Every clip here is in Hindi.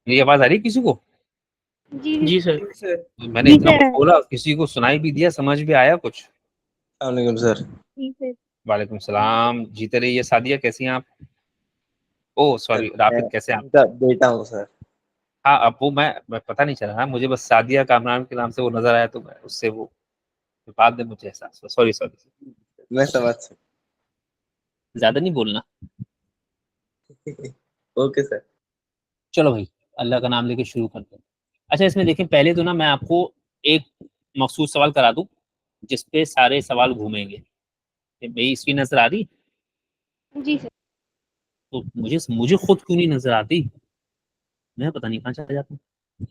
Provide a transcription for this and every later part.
मेरी आवाज आ रही है किसी को? जी सर। मैंने इतना कुछ बोला, किसी को सुनाई भी दिया, समझ भी आया कुछ? वालेकुम सर। वालेकुम सलाम। जीते रहिए। सादिया कैसी हैं आप? ओ सॉरी, राफिद कैसे हैं आप? उनका बेटा हूँ सर। हाँ, अब वो मैं पता नहीं चला ना, मुझे बस सादिया कामरान के नाम से वो नजर आया, तो मैं उससे वो बाद में मुझे एहसास हुआ। Sorry sorry. मैं समझ ज्यादा नहीं बोलना। Okay sir. चलो भाई, अल्लाह का नाम लेके शुरू करते हैं। अच्छा, इसमें देखें, पहले तो ना मैं आपको एक मखसूस सवाल करा दूं जिसपे सारे सवाल घूमेंगे। मेरी स्क्रीन नजर आ रही? जी सर। तो मुझे मुझे खुद क्यों नहीं नजर आती? मैं पता नहीं कहाँ चला जाता हूँ।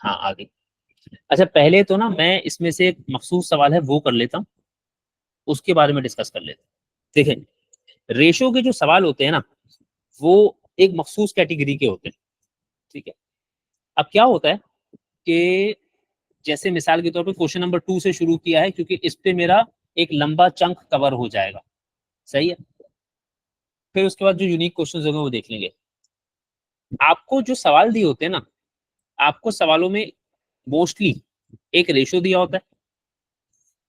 हाँ, आ गई। अच्छा, पहले तो ना मैं इसमें से एक मखसूस सवाल है वो कर लेता हूँ, उसके बारे में डिस्कस कर लेते हैं। देखें, रेशो के जो सवाल होते हैं ना, वो एक मखसूस कैटेगरी के होते हैं। ठीक है। अब क्या होता है कि जैसे मिसाल के तौर पे क्वेश्चन नंबर 2 से शुरू किया है, क्योंकि इस पे मेरा एक लंबा चंक कवर हो जाएगा। सही है। फिर उसके बाद जो यूनिक क्वेश्चन होंगे वो देख लेंगे। आपको जो सवाल दिए होते हैं ना, आपको सवालों में मोस्टली एक रेशो दिया होता है।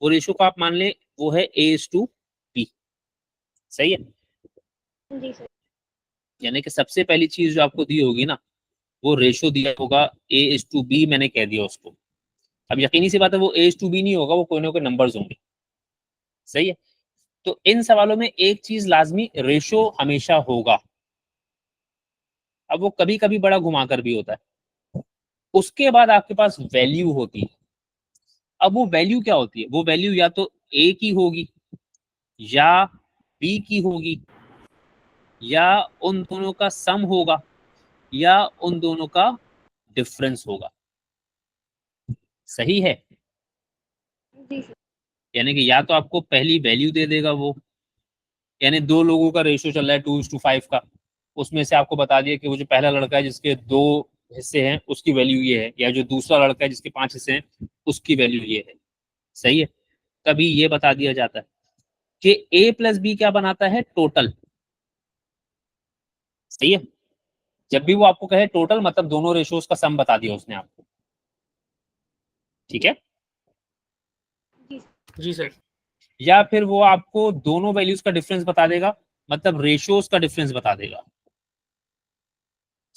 वो रेशो को आप मान लें वो है A:B। सही है। जी सर। यानी कि सबसे पहली चीज जो आपको दी होगी ना, वो रेशो दिया होगा A:B, मैंने कह दिया उसको। अब यकीनी सी बात है वो A:B नहीं होगा, वो कोई ना कोई नंबर्स होंगे। सही है। तो इन सवालों में एक चीज लाजमी, रेशो हमेशा होगा। अब वो कभी कभी बड़ा घुमाकर भी होता है। उसके बाद आपके पास वैल्यू होती है। अब वो वैल्यू क्या होती है? वो वैल्यू या तो ए की होगी, या बी की होगी, या उन दोनों का सम होगा, या उन दोनों का डिफरेंस होगा। सही है। जी सर। यानी कि या तो आपको पहली वैल्यू दे देगा वो, यानी दो लोगों का रेशियो चल रहा है 2:5 का, उसमें से आपको बता दिया कि वो जो पहला लड़का है जिसके 2 हिस्से हैं उसकी वैल्यू ये है, या जो दूसरा लड़का है जिसके 5 हिस्से हैं उसकी वैल्यू ये है। सही है। तभी ये बता दिया जाता है कि A+B क्या बनाता है? टोटल। सही है। जब भी वो आपको कहे टोटल, मतलब दोनों रेशियोज का सम बता दिया उसने आपको। ठीक है। जी सर। या फिर वो आपको दोनों वैल्यूज का डिफरेंस बता देगा, मतलब रेशियोज का डिफरेंस बता देगा।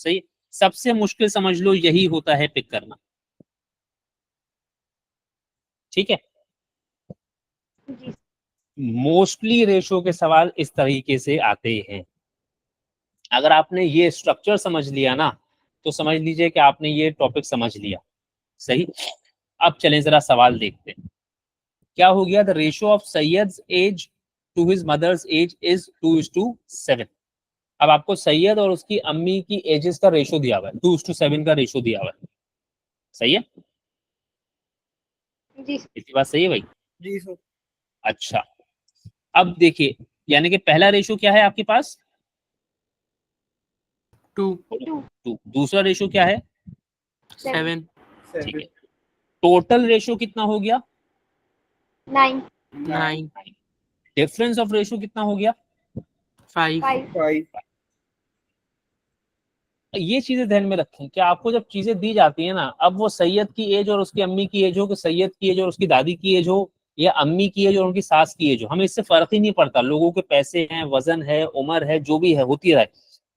सही है? सबसे मुश्किल समझ लो यही होता है पिक करना। ठीक है। जी। मोस्टली रेशो के सवाल इस तरीके से आते हैं। अगर आपने ये स्ट्रक्चर समझ लिया ना, तो समझ लीजिए कि आपने ये टॉपिक समझ लिया। सही। अब चलें जरा सवाल देखते हैं। क्या हो गया? The ratio of Syed's age to his mother's age is 2:7। अब आपको सैयद और उसकी अम्मी की एजेस का रेशो दिया हुआ है, 2:7 का रेशो दिया हुआ है। सही है। जी। इतनी बात सही है भाई? जी सर। अच्छा, अब देखिए, यानी कि पहला रेशो क्या है आपके पास? 2। 2। दूसरा रेशो क्या है? 7। ठीक है। टोटल रेशो कितना हो गया? 9। 9। डिफरेंस ऑफ रेशो कितना हो गया? 5। ये चीजें ध्यान में रखें कि आपको जब चीजें दी जाती है ना, अब वो सैयद की एज और उसकी अम्मी की एज हो, कि सैयद की एज और उसकी दादी की एज हो, या अम्मी की एज और उनकी सास की एज हो, हमें इससे फर्क ही नहीं पड़ता। लोगों के पैसे हैं, वजन है, उम्र है, जो भी है होती रहे,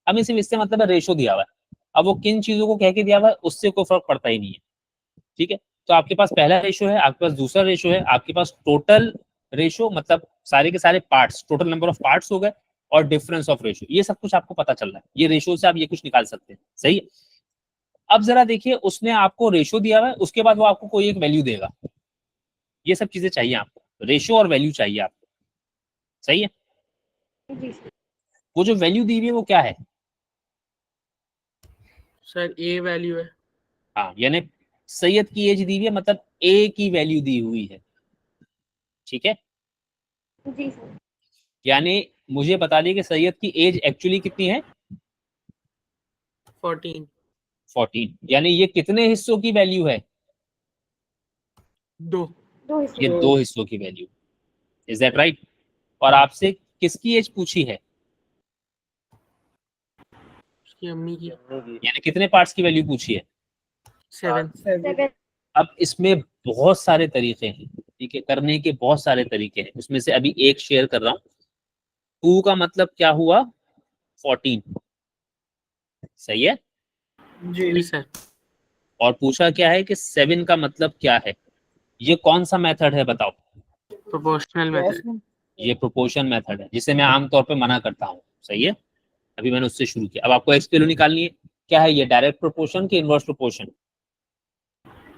हमें सिर्फ इससे मतलब है रेशो दिया हुआ है। अब वो किन चीजों को कह के दिया हुआ है उससे कोई फर्क पड़ता ही नहीं है। ठीक है। तो आपके पास पहला रेशो है, आपके पास दूसरा रेशो है, आपके पास टोटल रेशो मतलब सारे के सारे parts, total number of parts हो गए, और डिफरेंस ऑफ रेशो, ये सब कुछ आपको पता चल रहा है। ये रेशो से आप ये कुछ निकाल सकते हैं। सही है। अब जरा देखिए, उसने आपको रेशो दिया हुआ है, उसके बाद वो आपको कोई एक वैल्यू देगा। ये सब चीजें चाहिए आपको, रेशो और वैल्यू चाहिए आपको। सही है। जी वो जो वैल्यू दी हुई है वो क्या है? सर। ए वैल्यू है। हाँ, यानी सैयद की एज दी हुई है, मतलब ए की वैल्यू दी हुई है। ठीक है। जी सर। यानी मुझे बता दिए कि सैयद की एज एक्चुअली कितनी है? 14। 14। यानी ये कितने हिस्सों की वैल्यू है? 2। ये 2 हिस्सों की वैल्यू। Is that right? और आपसे किसकी एज पूछी है? कि अम्मी की यानी कितने पार्ट्स की वैल्यू पूछी है? 7 7 अब इसमें बहुत सारे तरीके हैं, ठीक है, करने के बहुत सारे तरीके हैं, उसमें से अभी एक शेयर कर रहा हूँ। 2 का मतलब क्या हुआ? 14, सही है। जी सर। और पूछा क्या है कि 7 का मतलब क्या है? ये कौन सा मेथड है बताओ? Proportional method. ये प्रोपोर्शन मेथड है, जिसे मैं आमतौर पे मना करता हूँ, सही है। अभी मैंने उससे शुरू किया। अब आपको एक्स वैल्यू निकालनी है। क्या है ये, डायरेक्ट प्रोपोर्शन की इनवर्स प्रोपोर्शन?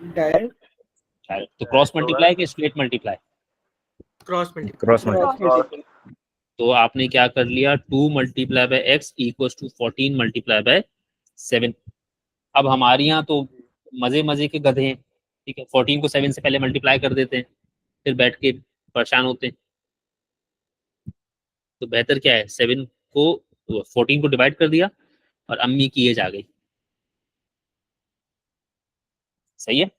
डायरेक्ट तो क्रॉस मल्टीप्लाई कि straight multiply? Cross multiply. Cross multiply. तो आपने क्या कर लिया, 2 multiply by X equal to 14 multiply by 7। अब हमारे यहाँ तो मजे मजे के गधे हैं, ठीक है, 14 को 7 से पहले मल्टीप्लाई कर देते हैं, फिर बैठ के परेशान होते हैं। तो बेहतर क्या है, 7 को 14 को डिवाइड कर दिया और अम्मी की एज आ गई, सही है।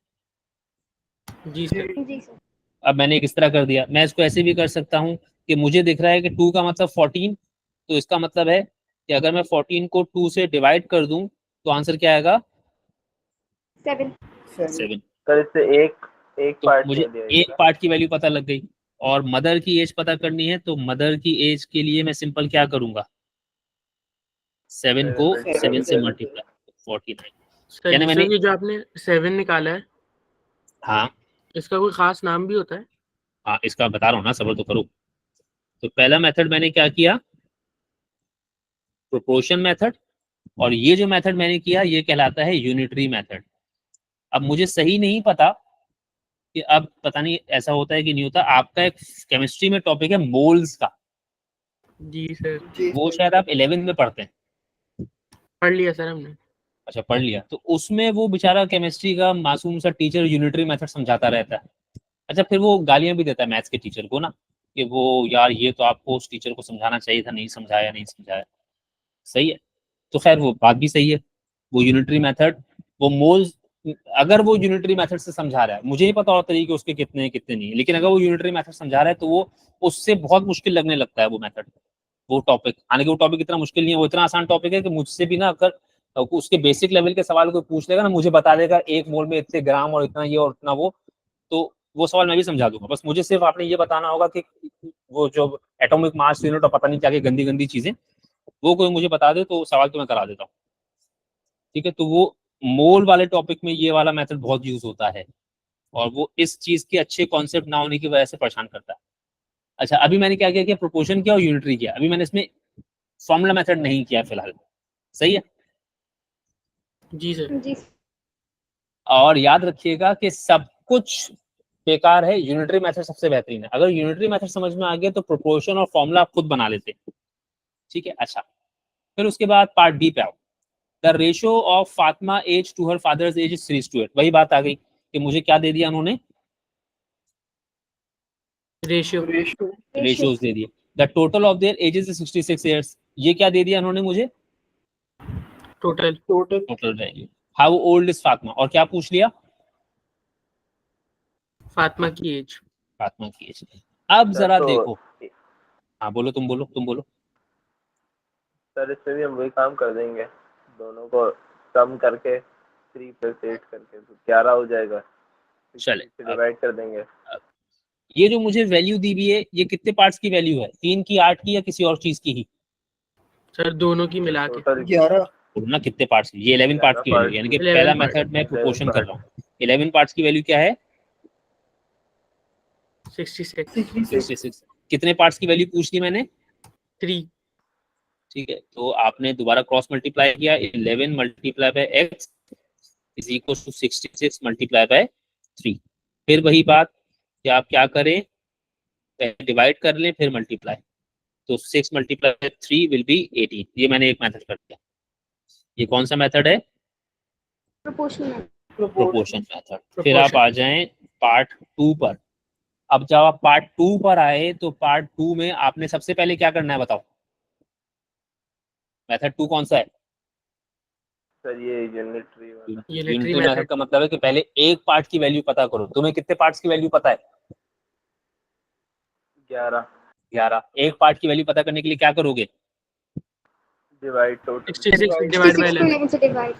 जी सर। जी सर। अब मैंने किस तरह कर दिया, मैं इसको ऐसे भी कर सकता हूँ कि मुझे दिख रहा है कि 2 का मतलब 14, तो इसका मतलब है कि अगर मैं 14 को 2 से डिवाइड कर दूं तो आंसर क्या आएगा? 7 7। सर इससे एक तो पार्ट मुझे एक पार्ट की वैल्यू पता लग गई, और मदर की एज पता करनी है, तो मदर की एज के लिए मैं सिंपल क्या करूंगा, 7 को 7 से मल्टीप्लाई 49। सर यानी मैंने, ये जो आपने 7 निकाला है, हाँ इसका कोई खास नाम भी होता है? हाँ इसका बता रहा हूँ ना, सब्र तो करो। तो पहला मेथड मैंने क्या किया, प्रोपोर्शन मेथड, और ये जो मेथड मैंने किया ये कहलाता है यूनिटरी मेथड। अब मुझे सही नहीं पता कि, अब पता नहीं ऐसा होता है कि नहीं होता, आपका एक केमिस्ट्री में टॉपिक है मोल्स का, जी सर। वो शायद आप 11th में पढ़ते हैं। पढ़ लिया सर हमने। अच्छा पढ़ लिया, तो उसमें वो बेचारा केमिस्ट्री का मासूम सा टीचर यूनिटरी मेथड समझाता रहता है। अच्छा फिर वो गालियां भी देता है मैथ्स के टीचर को ना, कि वो यार ये तो आपको उस टीचर को समझाना चाहिए था, नहीं समझाया नहीं समझाया, सही है। तो खैर वो बात भी सही है, वो यूनिटरी मेथड, वो मोल्स, अगर वो यूनिटरी मेथड से समझा रहा है, मुझे नहीं पता और तरीके उसके कितने हैं कितने नहीं है, लेकिन अगर वो यूनिटरी मेथड समझा रहा है तो वो उससे बहुत मुश्किल लगने लगता है वो मेथड, वो टॉपिक। हालांकि वो टॉपिक इतना मुश्किल नहीं है, वो इतना आसान टॉपिक है कि मुझसे भी ना अगर उसके बेसिक लेवल के सवाल को पूछ लेगा ना, मुझे बता देगा 1 मोल में इतने ग्राम और इतना ये और इतना वो, तो वो सवाल मैं भी समझा दूंगा। बस मुझे सिर्फ आपने ये बताना होगा कि वो जो एटॉमिक मास यूनिट और पता नहीं क्या क्या गंदी गंदी चीजें, वो कोई मुझे बता दे तो सवाल तो मैं करा देता हूँ, ठीक है। तो वो मोल वाले टॉपिक में ये वाला मेथड बहुत यूज होता है, और वो इस चीज के अच्छे कॉन्सेप्ट ना होने की वजह से परेशान करता है। अच्छा अभी मैंने क्या किया कि प्रोपोर्शन किया और यूनिटरी किया, अभी मैंने इसमें फॉर्मूला मेथड नहीं किया फिलहाल, सही है। जी सर। जी और याद रखिएगा कि सब कुछ बेकार है, यूनिटरी मेथड सबसे बेहतरीन है। अगर यूनिटरी मेथड समझ में आ गया तो प्रोपोर्शन और फॉर्मूला आप खुद बना लेते हैं, ठीक है। अच्छा फिर उसके बाद पार्ट बी पे आओ। The ratio of Fatima age to her father's age is 3:8। वही बात आ गई कि मुझे क्या दे दिया उन्होंने, रेशियो। रेशियोज दे दिए। The total of their edges is 66 years, ये क्या दे दिया उन्होंने मुझे, total. Total value. How old is Fatima, और क्या पूछ लिया, फातिमा की एज। फातिमा की एज। अब जरा देखो, हाँ बोलो, तुम बोलो तुम बोलो। सर इससे भी हम वही काम कर देंगे, दोनों को कम करके 3 + 8 करके तो 11 हो जाएगा, चले डिवाइड कर देंगे। ये जो मुझे वैल्यू दी हुई है ये कितने पार्ट्स की वैल्यू है, 3 की, 8 की, या किसी और चीज की ही? सर दोनों की मिला के। टोटल 11 ना कितने पार्ट्स, ये 11 पार्ट्स की वैल्यू, यानी कि 11 पहला पार्ट। मेथड मैं प्रोपोर्शन कर 11 रहा हूँ। 11 पार्ट्स की वैल्यू क्या है, 66। 66। कितने पार्ट्स की वैल्यू पूछ ली मैंने, 3। ठीक है। तो आपने दोबारा क्रॉस मल्टीप्लाई किया, 11 multiply by X is equal to 66 multiply by 3। फिर वही बात कि आप क्या करें, पहले डिवाइड कर लें फिर मल्टीप्लाई, तो 6 मल्टीप्लाई बाय 3 विल बी 18। ये मैंने एक मेथड कर दिया। ये कौन सा मेथड है, प्रोपोर्शनल प्रोपोर्शन मेथड। फिर आप आ जाएं पार्ट 2 पर। अब जब आप पार्ट 2 पर आए तो पार्ट 2 में आपने सबसे पहले क्या करना है बताओ, मेथड 2 कौन सा है? सर ये यूनिटरी वाला। यूनिटरी मेथड का मतलब है कि पहले एक पार्ट की वैल्यू पता करो। तुम्हें कितने पार्ट्स की वैल्यू पता है, 11 11। एक पार्ट की वैल्यू पता करने के लिए क्या करोगे, डिवाइड टोटल 66 डिवाइड बाय 66 को 11। 11 से डिवाइड।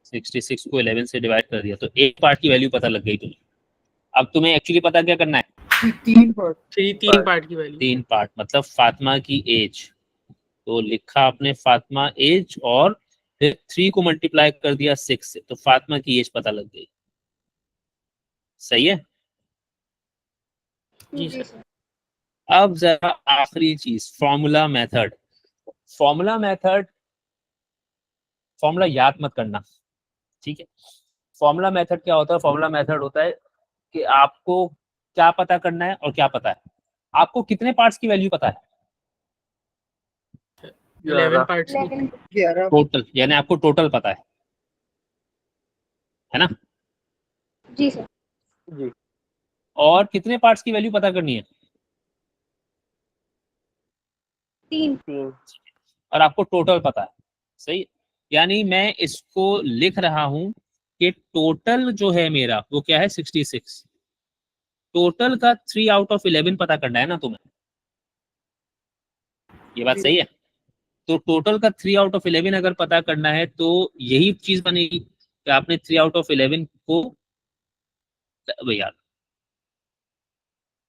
66 को 11 से डिवाइड कर दिया तो एक पार्ट की वैल्यू पता लग गई तुम्हें। अब तुम्हें एक्चुअली पता क्या करना है, तीन पार्ट की वैल्यू। 3 पार्ट मतलब फातिमा की एज। तो लिखा आपने फातिमा एज और फिर 3 को मल्टीप्लाई कर दिया 6 से, तो फातिमा की एज पता लग गई। सही है। जी जी सर। सर। अब जरा आखिरी चीज, formula method. Formula method, formula याद मत करना, ठीक है। फॉर्मूला मेथड क्या होता है, फॉर्मूला मेथड होता है कि आपको क्या पता करना है और क्या पता है। आपको कितने पार्ट्स की वैल्यू पता है 11 पार्ट्स की। 11। टोटल, यानी आपको टोटल पता है ना। जी सर। जी और कितने पार्ट्स की वैल्यू पता करनी है, 3। 3 और आपको टोटल पता है। सही है? यानी मैं इसको लिख रहा हूं कि टोटल जो है मेरा वो क्या है 66। टोटल का 3 आउट ऑफ 11 पता करना है ना तुम्हें, ये बात सही है। तो टोटल का 3 आउट ऑफ 11 अगर पता करना है तो यही चीज बनेगी कि आपने 3 आउट ऑफ 11 को, भैया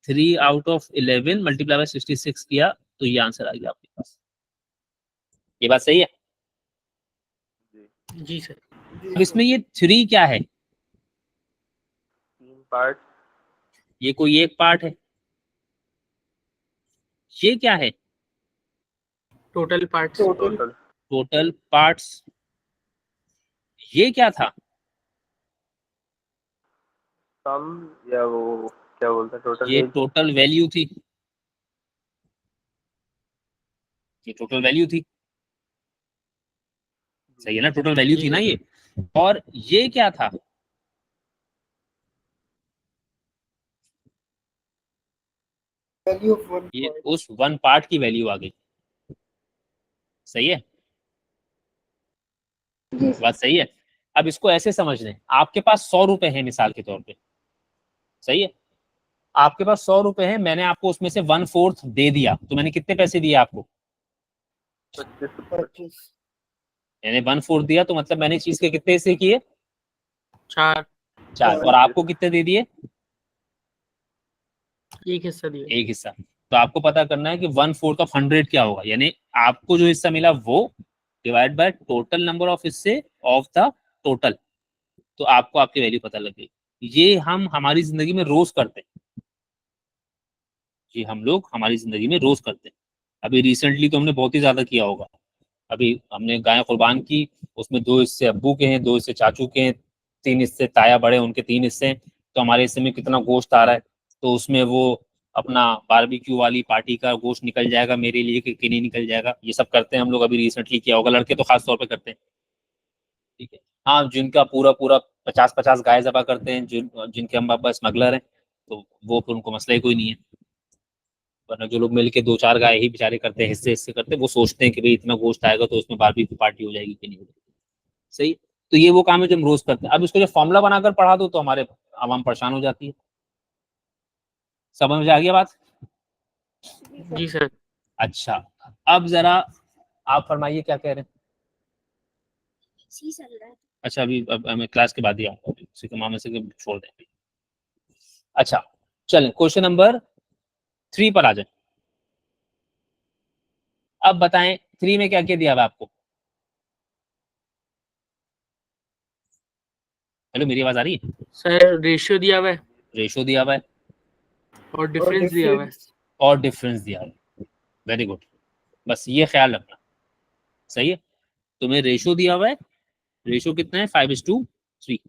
3 आउट ऑफ 11 मल्टीप्लाई बाय 66 किया तो ये आंसर आ गया आपके पास। ये बात सही है। जी जी सर। अब इसमें ये 3 क्या है, 3 पार्ट ये कोई एक पार्ट है। ये क्या है, total parts. Total total parts. ये क्या था, सम या वो क्या बोलते हैं टोटल ये एज। टोटल वैल्यू थी, ये टोटल वैल्यू थी। सही है ना, टोटल वैल्यू थी ना ये। और ये क्या था, ये उस 1 पार्ट की वैल्यू आ गई। सही है, जी सर। बात सही है। अब इसको ऐसे समझ लें, आपके पास 100 रुपए हैं मिसाल के तौर पे। सही है, आपके पास 100 रुपए हैं, मैंने आपको उसमें से 1/4 दे दिया, तो मैंने कितने पैसे दिए आपको, 25 यानी 1/4 दिया, तो मतलब मैंने चीज के कितने हिस्से किए, 4। 4। और आपको कितने दे दिए, एक हिस्सा दिया। एक हिस्सा। तो आपको पता करना है कि 1/4 ऑफ 100 क्या होगा, यानी आपको जो हिस्सा मिला वो divide by total number of हिस्से ऑफ द टोटल, तो आपको आपकी वैल्यू पता लग गई। ये हम हमारी जिंदगी में रोज करते हैं, ये हम लोग हमारी जिंदगी में रोज करते हैं। अभी रिसेंटली तो हमने बहुत ही ज्यादा किया होगा। अभी हमने गाय कुर्बान की, उसमें 2 हिस्से अब्बू के हैं, 2 हिस्से चाचू के हैं, 3 हिस्से ताया बड़े उनके 3 हिस्से हैं, तो हमारे हिस्से में कितना गोश्त आ रहा है, तो उसमें वो अपना बारबेक्यू वाली पार्टी का गोश्त निकल जाएगा मेरे लिए कि नहीं निकल जाएगा, ये सब करते हैं हम लोग। अभी रिसेंटली किया होगा, लड़के तो खास तौर पे करते हैं। ठीक है, हाँ, जिनका पूरा पूरा 50-50 गाय ज़बह करते हैं, जिनके हम पापा स्मगलर हैं, तो वो फिर उनको मसला ही कोई नहीं है। वरना जो लोग मिलके 2-4 गाय ही बेचारे करते हैं, हिस्से हिस्से करते हैं, वो सोचते हैं कि भाई इतना गोश्त आएगा तो उसमें बारबेक्यू पार्टी हो जाएगी कि नहीं हो जाएगी। सही। तो ये वो काम है जो हम रोज करते हैं। अब इसको जब फॉर्मूला बनाकर पढ़ा दो तो हमारे आवाम परेशान हो जाती है। समझ में आ गया बात। जी सर। अच्छा, अब जरा आप फरमाइए क्या कह रहे हैं। सी चल रहा है। अच्छा, अभी अब मैं क्लास के बाद ही आऊंगा, उसी के मामले से छोड़ दें। अच्छा, चलें क्वेश्चन नंबर 3 पर आ जाए। अब बताएं 3 में क्या क्या दिया हुआ आपको। हेलो, मेरी आवाज आ रही है। सर रेशियो दिया हुआ है रेशो दिया हुआ है और डिफरेंस दिया हुआ है। और डिफरेंस दिया हुआ है। वेरी गुड, बस ये ख्याल रखना। सही है, तुम्हें रेशो दिया हुआ है, रेशो कितना है 5:3,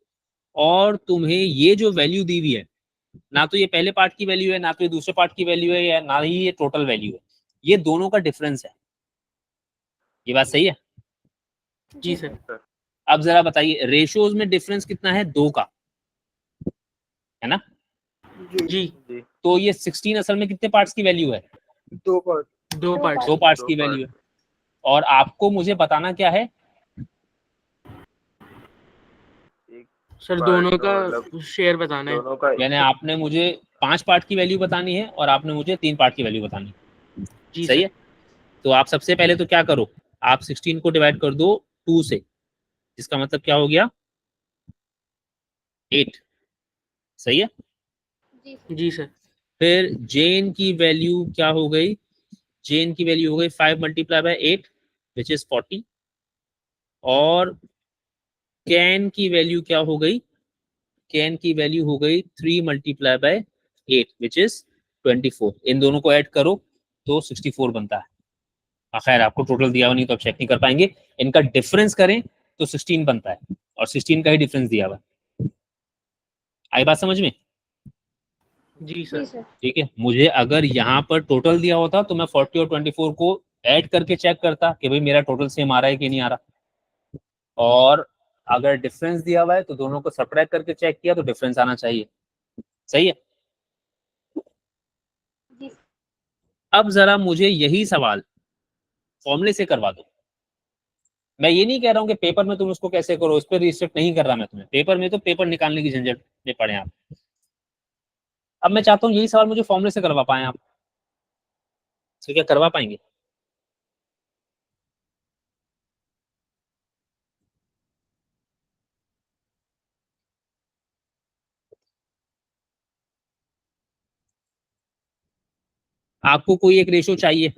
और तुम्हें ये जो वैल्यू दी हुई है, ना तो ये पहले पार्ट की वैल्यू है, ना तो ये दूसरे पार्ट की वैल्यू है, या ना ही ये टोटल वैल्यू है, ये दोनों का डिफरेंस है। ये बात सही है। जी सर। अब जरा बताइए रेशोज में डिफरेंस कितना है, 2 का, है ना। जी। जी तो ये 16 असल में कितने पार्ट्स की वैल्यू है, 2 पार्ट्स। 2 पार्ट्स 2 की पार्ट वैल्यू है। और आपको मुझे बताना क्या है, एक सर पार्ट दोनों का का मतलब शेयर बताना है। दोनों का यानी आपने मुझे 5 पार्ट की वैल्यू बतानी है और आपने मुझे 3 पार्ट की वैल्यू बतानी है। जी सही सर। है, तो आप सबसे पहले तो क्या करो, आप 16 को डिवाइड कर दो 2 से, जिसका मतलब क्या हो गया 8, सही है। जी सर। जी सर। फिर जेन की वैल्यू क्या हो गई, जेन की वैल्यू हो गई 5 मल्टीप्लाई बाय 8 विच इज 40, और कैन की वैल्यू क्या हो गई, कैन की वैल्यू हो गई 3 मल्टीप्लाई बाय 8 विच इज 24। इन दोनों को ऐड करो तो 64 बनता है। खैर आपको टोटल दिया हुआ नहीं तो आप चेक नहीं कर पाएंगे, इनका डिफरेंस करें तो 16 बनता है, और 16 का ही डिफरेंस दिया हुआ। आई बात समझ में? जी जी सर। सर। ठीक है, मुझे अगर यहाँ पर टोटल दिया होता तो मैं 40 और 24 को ऐड करके चेक करता कि भाई मेरा टोटल सेम आ रहा है कि नहीं आ रहा, और अगर डिफरेंस दिया हुआ है तो दोनों को सब्ट्रैक्ट करके चेक किया तो डिफरेंस आना चाहिए, सही है। जी सर। अब जरा मुझे यही सवाल फॉर्मूले से करवा दो। मैं ये नहीं कह रहा हूँ कि पेपर में तुम उसको कैसे करो, उस पर रिस्ट्रिक्ट नहीं कर रहा मैं तुम्हें, पेपर में तो पेपर निकालने की झंझट में पड़े आप। अब मैं चाहता हूँ यही सवाल मुझे फॉर्मूले से करवा पाए आप, तो क्या करवा पाएंगे? आपको कोई एक रेशो चाहिए,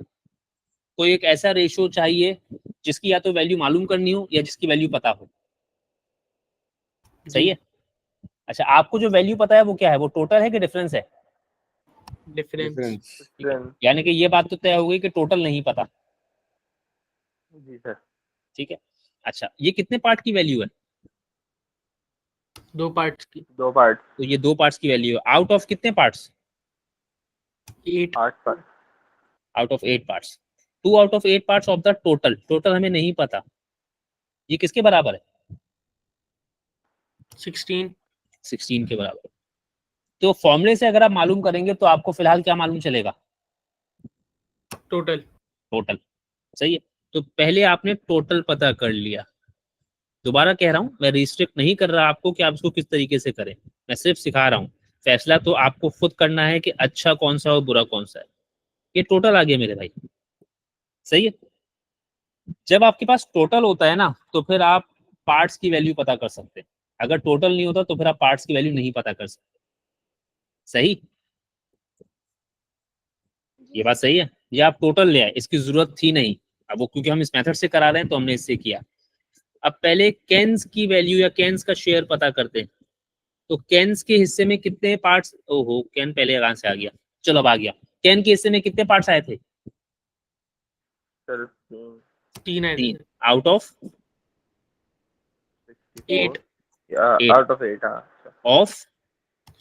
कोई एक ऐसा रेशो चाहिए जिसकी या तो वैल्यू मालूम करनी हो या जिसकी वैल्यू पता हो, सही है। अच्छा, आपको जो वैल्यू पता है वो क्या है, वो टोटल है कि डिफरेंस है? डिफरेंस। यानी कि ये बात तो तय हो गई कि टोटल नहीं पता, जी सर। ठीक है। अच्छा, ये कितने पार्ट की वैल्यू है? 2 पार्ट्स की। 2 पार्ट। तो ये 2 पार्ट्स की वैल्यू है, आउट ऑफ कितने parts? 8। 8 part. Out of 8 parts. 2 out of 8 parts of the total, total हमें नहीं पता, ये किसके बराबर है? 16। 16 के बराबर। तो फॉर्मूले से अगर आप मालूम करेंगे तो आपको फिलहाल क्या मालूम चलेगा? टोटल। टोटल, सही है। तो पहले आपने टोटल पता कर लिया। दोबारा कह रहा हूं, मैं रिस्ट्रिक्ट नहीं कर रहा आपको कि आप इसको किस तरीके से करें, मैं सिर्फ सिखा रहा हूं। फैसला तो आपको खुद करना है कि अच्छा कौन सा और बुरा कौन सा है। ये टोटल आ गया मेरे भाई, सही है। जब आपके पास टोटल होता है ना तो फिर आप पार्ट्स की वैल्यू पता कर सकते हैं, अगर टोटल नहीं होता तो फिर आप पार्ट्स की वैल्यू नहीं पता कर सकते, सही। ये बात सही है। ये आप टोटल ले आए, इसकी जरूरत थी नहीं, अब वो क्योंकि हम इस मेथड से करा रहे हैं तो हमने इससे किया। अब पहले कैंस की वैल्यू या कैंस का शेयर पता करते हैं। तो कैंस के हिस्से में कितने पार्ट्स, ओहो कैन पहले कहां से आ गया, चलो अब आ गया। कैन के हिस्से में कितने पार्ट्स आए थे? सर 3 आए थे 3 sir. Out of 8 out of 8। हाँ ऑफ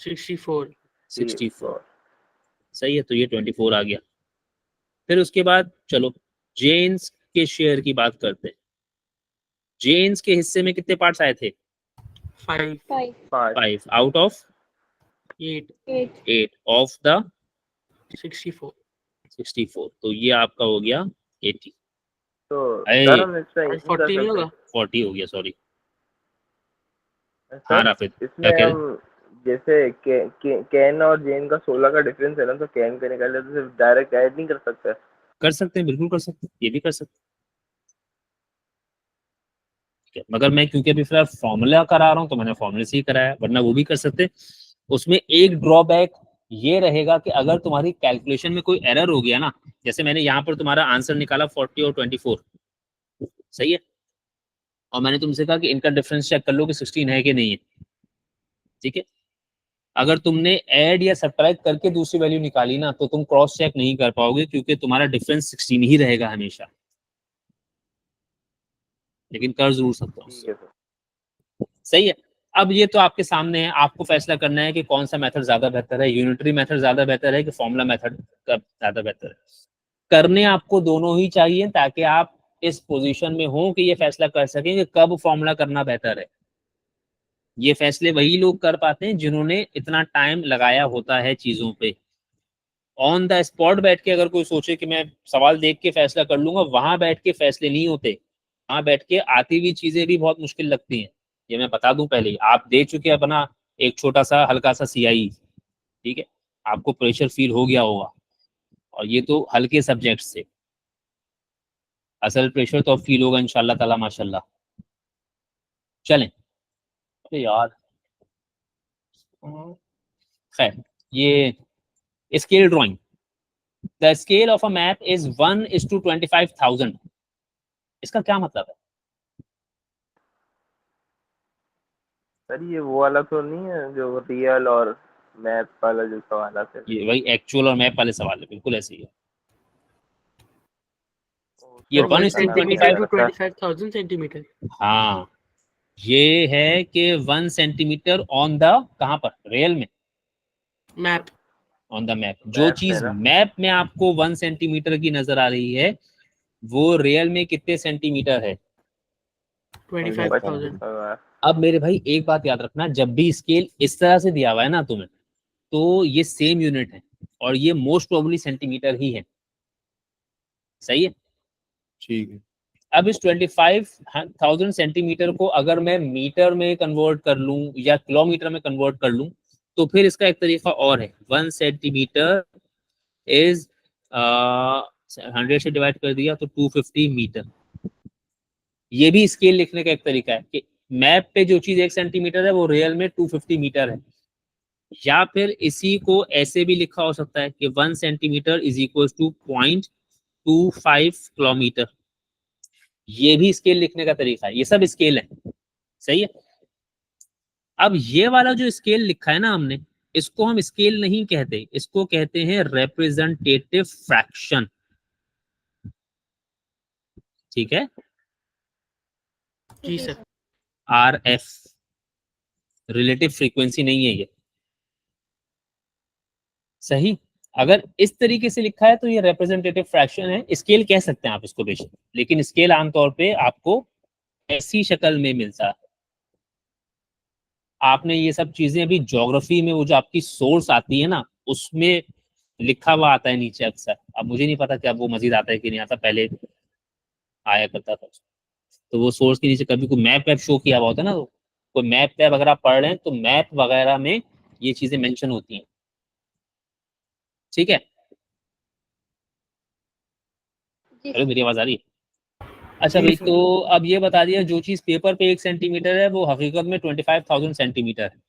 64। 64, सही है। तो ये 24 आ गया। फिर उसके बाद चलो जेन्स के शेयर की बात करते हैं। जेन्स के हिस्से में कितने पार्ट्स आए थे? 5। 5 5 आउट ऑफ 8 8 8 ऑफ द 64। 64, तो ये आपका हो गया 80। तो अरे सर हम इसमें और ये कर 40 नहीं सकते होगा? 40 हो गया, सॉरी। हैं हाँ सर, राफिद, क्या इसमें कह रहे? हम जैसे कैन और जेन का 16 का डिफरेंस है ना, तो कैन का निकाले तो सिर्फ डायरेक्ट ऐड नहीं कर सकते? कर सकते हैं, बिल्कुल कर सकते हैं, ये भी कर सकते हैं, ठीक है। मगर मैं क्योंकि अभी फिलहाल फॉर्मूला करा रहा हूँ तो मैंने फॉर्मूले से ही कराया, वरना वो भी कर सकते हैं। उसमें एक ड्रॉबैक ये रहेगा कि अगर तुम्हारी कैलकुलेशन में कोई एरर हो गया ना, जैसे मैंने यहाँ पर तुम्हारा आंसर निकाला 40 और 24, सही है, और मैंने तुमसे कहा कि इनका डिफरेंस चेक कर लो कि 16 है कि नहीं है, ठीक है। अगर तुमने ऐड या सब्ट्रैक्ट करके दूसरी वैल्यू निकाली ना तो तुम क्रॉस चेक नहीं कर पाओगे क्योंकि तुम्हारा डिफरेंस 16 ही रहेगा हमेशा, लेकिन कर जरूर सकता ठीक हूँ, है सर। सही है। अब ये तो आपके सामने है, आपको फैसला करना है कि कौन सा मेथड ज्यादा बेहतर है, यूनिटरी मेथड ज्यादा बेहतर है कि फॉर्मूला मेथड ज्यादा बेहतर है। करने आपको दोनों ही चाहिए ताकि आप इस पोजीशन में हो कि ये फैसला कर सकें कि कब फॉर्मूला करना बेहतर है। ये फैसले वही लोग कर पाते हैं जिन्होंने इतना टाइम लगाया होता है चीजों पे। ऑन द स्पॉट बैठ के अगर कोई सोचे कि मैं सवाल देख के फैसला कर लूंगा, वहां बैठ के फैसले नहीं होते, वहां बैठ के आती हुई चीजें भी बहुत मुश्किल लगती हैं। ये मैं बता दूं पहले ही, आप दे चुके अपना एक छोटा सा हल्का सा CI, ठीक है, आपको प्रेशर फील हो गया होगा, और ये तो हल्के सब्जेक्ट से। असल प्रेशर तो अब फील होगा इंशाल्लाह ताला माशाल्लाह। चलें, अरे यार खैर, ये scale drawing, the scale of a map is 1:25,000। इसका क्या मतलब है? सर ये वो वाला तो नहीं है जो रियल और मैथ वाला जो सवाल आते थे? ये वही एक्चुअल और मैप वाले सवाल है, बिल्कुल ऐसे ही है। ये उसको 1 1 is to centimetre 25। To 25,000 centimetre. हाँ, ये है कि 1 सेंटीमीटर ऑन द, कहाँ पर, रियल में, मैप। On the map. जो मैप में चीज ना, मैप में आपको 1 सेंटीमीटर की नजर आ रही है वो रियल में कितने सेंटीमीटर है? 25,000। 25,000। अब मेरे भाई एक बात याद रखना, जब भी स्केल इस तरह से दिया हुआ है ना तुम्हें, तो ये सेम यूनिट है और ये मोस्ट प्रोबेबली सेंटीमीटर ही है। सही है? ठीक है। अब इस 25,000 सेंटीमीटर को अगर मैं मीटर में कन्वर्ट कर लूं या किलोमीटर में कन्वर्ट कर लूं, तो फिर इसका एक तरीका और है। 1 सेंटीमीटर इज 100 से डिवाइड कर दिया तो 250 मीटर। ये भी स्केल लिखने का एक तरीका है कि मैप पे जो चीज 1 सेंटीमीटर है वो रियल में 250 मीटर है। या फिर इसी को ऐसे भी लिखा हो सकता है कि 1 centimetre is equal to 0.25 kilometre. ये भी स्केल लिखने का तरीका है। ये सब स्केल है। सही है? अब ये वाला जो स्केल लिखा है ना हमने, इसको हम स्केल नहीं कहते, इसको कहते हैं रिप्रेजेंटेटिव फ्रैक्शन। ठीक है? जी सर। RF, रिलेटिव फ्रीक्वेंसी नहीं है ये। सही? अगर इस तरीके से लिखा है तो ये रिप्रेजेंटेटिव फ्रैक्शन है। स्केल कह सकते हैं आप इसको बेशक, लेकिन स्केल आमतौर पे आपको ऐसी शक्ल में मिलता है। आपने ये सब चीजें अभी ज्योग्राफी में, वो जो आपकी सोर्स आती है ना, उसमें लिखा हुआ आता है नीचे अक्सर। अब मुझे नहीं पता कि अब वो मजीद आता है कि नहीं आता, पहले आया करता था। तो वो सोर्स के नीचे कभी कोई मैप वैप शो किया हुआ होता है ना, तो कोई मैप वैप अगर आप पढ़ रहे हैं तो मैप वगैरह में ये चीजें मेंशन होती हैं। ठीक है? जी हेलो, सर। मेरी आवाज आ रही है? अच्छा जी भाई, सर। तो अब ये बता दिया, जो चीज पेपर पे 1 सेंटीमीटर है वो हकीकत में 25,000 सेंटीमीटर है,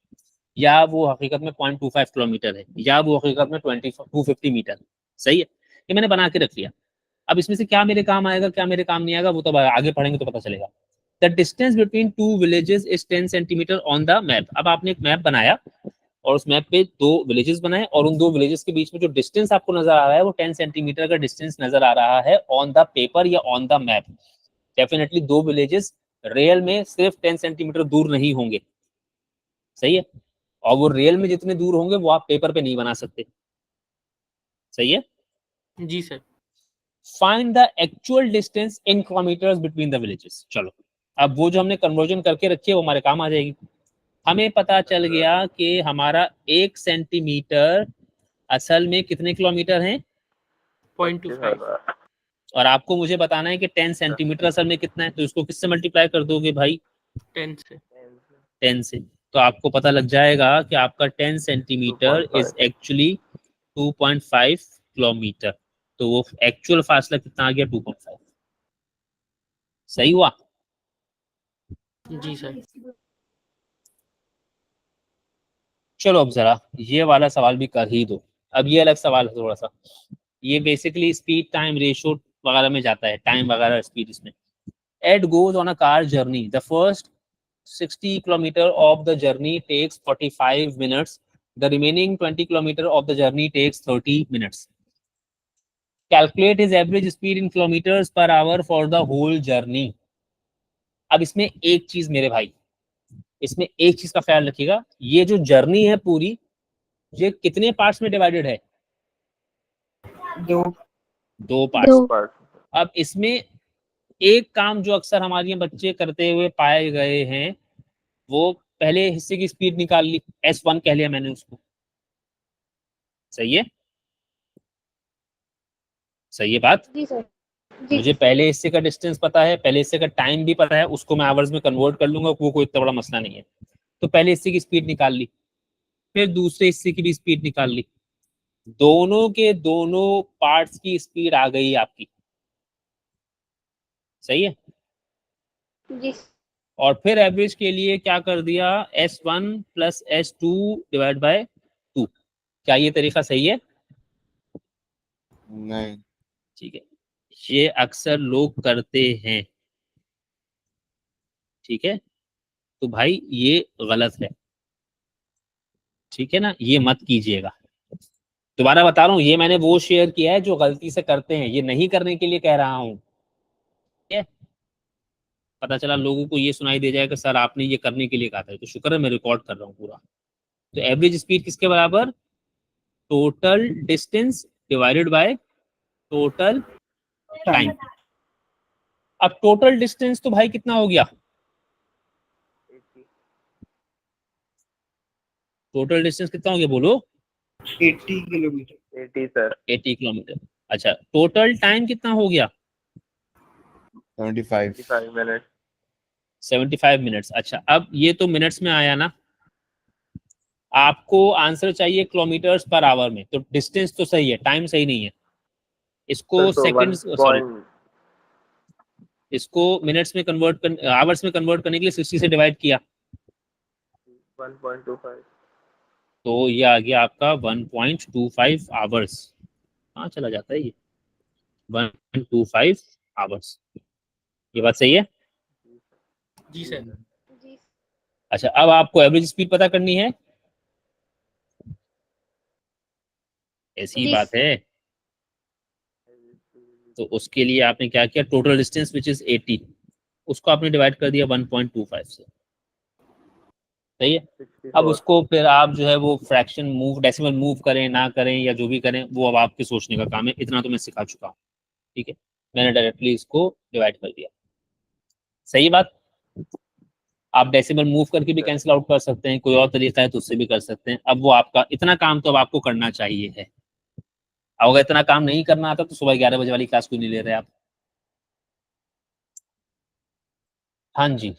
या वो हकीकत में 0.25 किलोमीटर है, या वो हकीकत में 250 मीटर। सही है? ये मैंने बना के रख लिया। अब इसमें से क्या मेरे काम आएगा, क्या मेरे काम नहीं आएगा, वो तो आगे पढ़ेंगे तो पता चलेगा। The distance between 2 villages is 10 centimetre on the map. अब आपने एक मैप बनाया और उस मैप पे 2 विलेजेस बनाए और उन 2 विलेजेस के बीच में जो डिस्टेंस आपको नजर आ रहा है वो 10 सेंटीमीटर का डिस्टेंस नजर आ रहा है ऑन द पेपर या on the map. Definitely 2 villages real में सिर्फ 10 सेंटीमीटर दूर नहीं होंगे। सही है? और वो रियल में जितने दूर होंगे वो आप पेपर पे नहीं बना सकते। सही है? जी sir. Find the actual distance in kilometres between the villages. चलो, अब वो जो हमने कन्वर्जन करके रखी है वो हमारे काम आ जाएगी। हमें पता चल गया कि हमारा 1 सेंटीमीटर असल में कितने किलोमीटर है, 0.25। और आपको मुझे बताना है कि 10 सेंटीमीटर असल में कितना है। तो इसको किससे मल्टीप्लाई कर दोगे भाई? 10 से। 10 से। तो आपको पता लग जाएगा कि आपका 10 सेंटीमीटर इज 2.5। Actually 2.5 kilometre. तो वो एक्चुअल फासला कितना आ गया? 2.5। सही हुआ? जी सर। चलो अब जरा ये वाला सवाल भी कर ही दो। अब ये अलग सवाल है थोड़ा सा। ये बेसिकली स्पीड टाइम रेशियो वगैरह में जाता है, टाइम वगैरह स्पीड इसमें। Ed goes on a car journey. The first 60 kilometer of the journey takes 45 minutes. The remaining 20 kilometer of the journey takes 30 minutes. Calculate his average speed in kilometers per hour for the whole journey. अब इसमें एक चीज मेरे भाई, इसमें एक चीज का ख्याल रखिएगा, ये जो जर्नी है पूरी, ये कितने पार्ट्स में डिवाइडेड है? 2 पार्ट्स। 2। अब इसमें एक काम जो अक्सर हमारे बच्चे करते हुए पाए गए हैं, वो पहले हिस्से की स्पीड निकाल ली, S1 कह लिया मैंने उसको। सही है? सही है बात? जी सर। जी। मुझे पहले हिस्से का डिस्टेंस पता है, पहले हिस्से का टाइम भी पता है, उसको मैं आवर्स में कन्वर्ट कर लूंगा, वो कोई इतना बड़ा मसला नहीं है। तो पहले हिस्से की स्पीड निकाल ली, फिर दूसरे हिस्से की भी स्पीड निकाल ली। दोनों के दोनों पार्ट्स की स्पीड आ गई आपकी। सही है। जी और फिर एवरेज के लिए क्या कर दिया, S1 plus S2 divide by 2। क्या ये तरीका सही है? नहीं। ठीक है, ये अक्सर लोग करते हैं, ठीक है, तो भाई ये गलत है, ठीक है ना, ये मत कीजिएगा। दोबारा बता रहा हूँ, ये मैंने वो शेयर किया है जो गलती से करते हैं, ये नहीं करने के लिए कह रहा हूँ, ठीक है। पता चला लोगों को ये सुनाई दे जाएगा सर आपने ये करने के लिए कहा था, तो शुक्र है मैं रिकॉर्ड कर रहा हूँ पूरा। तो एवरेज स्पीड किसके बराबर, total distance divided by total time. अब टोटल डिस्टेंस तो भाई कितना हो गया, 80 टोटल डिस्टेंस कितना हो गया बोलो, 80 किलोमीटर। 80 sir 80 kilometre. अच्छा, टोटल टाइम कितना हो गया, 75। 55 मिनट 75 मिनट्स। अच्छा, अब ये तो मिनट्स में आया ना, आपको आंसर चाहिए किलोमीटर्स पर आवर में, तो डिस्टेंस तो सही है, टाइम सही नहीं है। इसको सर तो सेकंड्स, सॉरी, 1 इसको मिनट्स में कन्वर्ट कर, आवर्स में कन्वर्ट करने के लिए 60 से डिवाइड किया, 1.25 तो ये आ गया आपका 1.25 आवर्स। कहाँ चला जाता है ये, 1.25 आवर्स। ये बात सही है। जी सर। जी अच्छा, अब आपको एवरेज स्पीड पता करनी है, ऐसी ही जी बात है। तो उसके लिए आपने क्या किया, टोटल डिस्टेंस विच इज 80, उसको आपने डिवाइड कर दिया 1.25 से, सही है। अब 64 उसको फिर आप जो है वो फ्रैक्शन मूव, डेसिमल मूव करें ना करें या जो भी करें वो अब आपके सोचने का काम है, इतना तो मैं सिखा चुका हूँ, ठीक है। मैंने डायरेक्टली इसको डिवाइड कर दिया, सही बात। आप डेसिमल मूव करके भी कैंसिल आउट कर सकते हैं, कोई और तरीका है तो उससे भी कर सकते हैं। अब वो आपका इतना काम तो अब आपको करना चाहिए है। अगर इतना काम नहीं करना आता तो सुबह 11 बजे वाली क्लास क्यों नहीं ले रहे आप। हाँ जी,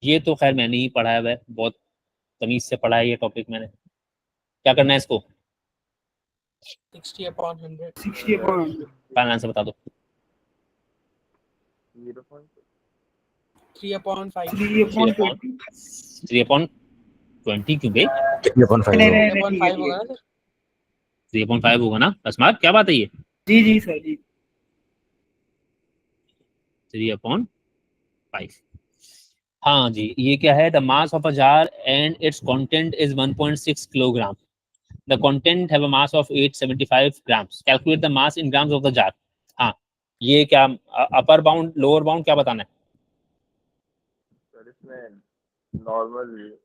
ये तो खैर मैंने ही पढ़ाया है, बहुत तमीज से पढ़ा है ये टॉपिक मैंने। क्या करना है इसको, 60/100। 60 फाइनल आंसर बता दो। 0.2 3/5। 3/20 क्यों गई, 3/5 3/5 होगा ना सर। 3/5 होगा ना अस्मात, क्या बात है ये, जी जी सर जी। 3/5। हाँ जी, ये क्या है, the mass of a jar and it's content is 1.6 kilogram, the content have a mass of 875 grams, calculate the mass in grams of the jar. हाँ, ये क्या अपर बाउंड लोअर बाउंड क्या बताना है, सर इसमें नॉर्मल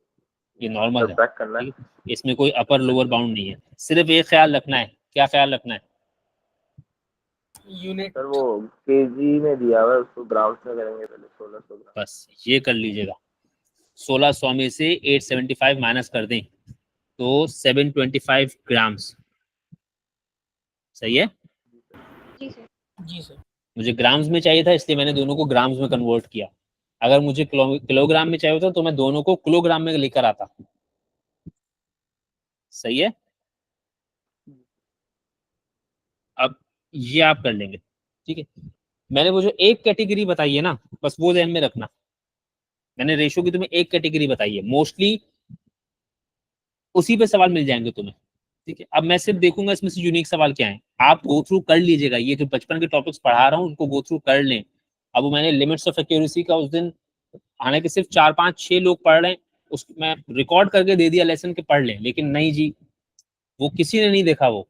ये नॉर्मल है, सब्ट्रैक्ट करना है। ठीक है, इसमें कोई अपर लोअर बाउंड नहीं है। सिर्फ एक ख्याल रखना है, क्या ख्याल रखना है, यूनिट। सर वो केजी में दिया हुआ है, उसको ग्राम्स में करेंगे पहले 1600 ग्राम। बस ये कर लीजिएगा। 1600 में से 875 माइनस कर दें तो 725 ग्राम्स, सही है। जी सर जी सर। मुझे ग्राम्स में चाहिए था इसलिए मैंने दोनों को ग्राम्स में कन्वर्ट किया। अगर मुझे किलोग्राम में चाहिए होता तो मैं दोनों को किलोग्राम में लेकर आता, सही है। अब ये आप कर लेंगे, ठीक है। मैंने वो जो एक कैटेगरी बताई है ना, बस वो ध्यान में रखना। मैंने रेशो की तुम्हें एक कैटेगरी बताई है, मोस्टली उसी पे सवाल मिल जाएंगे तुम्हें, ठीक है। अब मैं सिर्फ देखूंगा इसमें से यूनिक सवाल क्या है, आप गो थ्रू कर लीजिएगा। ये जो बचपन के टॉपिक्स पढ़ा रहा हूँ उनको गो थ्रू कर लें। अब वो मैंने लिमिट्स ऑफ एक्यूरेसी का उस दिन, हालांकि सिर्फ 4-5-6 लोग पढ़ रहे हैं, उस मैं रिकॉर्ड करके दे दिया लेसन के पढ़ लें, लेकिन नहीं जी, वो किसी ने नहीं देखा वो।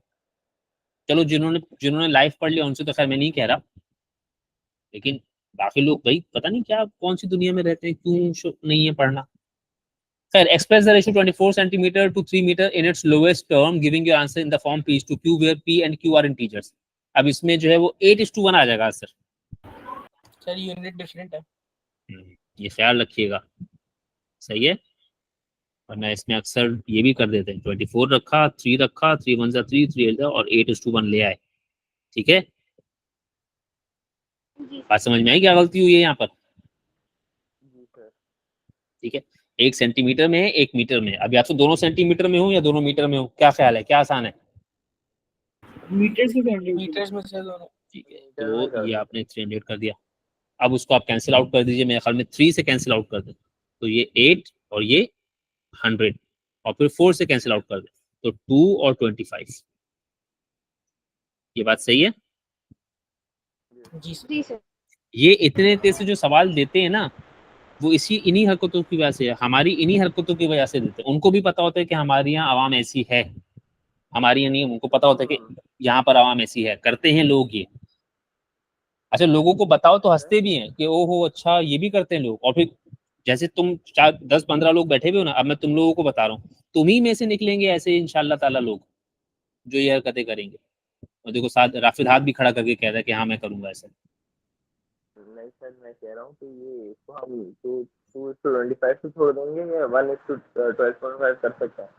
चलो जिन्होंने जिन्होंने लाइव पढ़ लिया उनसे तो खैर मैं नहीं कह रहा, लेकिन बाकी लोग भाई पता नहीं क्या कौन सी दुनिया में रहते हैं, क्यों नहीं है पढ़ना। खैर, express the ratio 24 centimeter to 3 meter in its lowest term, giving your answer in the form P is to Q, where P and Q are integers. अब इसमें जो है वो 8:1 आ जाएगा सर। सर यूनिट डिफरेंट है। ये ख्याल रखिएगा, सही है। वरना इसमें अक्सर ये भी कर देते हैं, 24 रखा, 3 रखा, 3 1 3, 3 8 और 8:1 ले आए, ठीक है। जी बात समझ में आई क्या गलती हुई है यहाँ पर, जी सर ठीक है। 1 सेंटीमीटर में है, 1 मीटर में। अब या तो दोनों सेंटीमीटर में हो या दोनों मीटर में हो, क्या ख्याल है, क्या आसान है, मीटर से मीटर्स में से दोनों। ठीक है। तो ये आपने 300 कर दिया, अब उसको आप कैंसिल आउट कर दीजिए, मेरे ख्याल में 3 से कैंसिल आउट कर दें तो ये 8 और ये 100, और फिर 4 से कैंसिल आउट कर दें तो 2 और 25। ये बात सही है? जी सर। जी सर। ये इतने तेज से जो सवाल देते हैं ना, वो इन्हीं हरकतों की वजह से, हमारी इन्हीं हरकतों की वजह से देते हैं। उनको भी पता होता है कि हमारे यहाँ आवाम ऐसी है, हमारी यहाँ नहीं, उनको पता होता है कि यहाँ पर आवाम ऐसी है, करते हैं लोग ये। अच्छा, लोगों को बताओ तो हंसते भी हैं कि ओहो अच्छा ये भी करते हैं लोग। और फिर जैसे तुम 10-15 लोग बैठे हुए हो ना, अब मैं तुम लोगों को बता रहा हूँ, तुम ही में से निकलेंगे ऐसे इंशाल्लाह ताला लोग जो ये हरकतें करेंगे। और देखो साथ राफिद हाथ भी खड़ा करके कह रहा है कि हाँ मैं करूंगा ऐसा। नहीं सर, मैं कह रहा हूँ कि ये इसको हम 2:25 से छोड़ देंगे या 1:12.5 कर सकते हैं?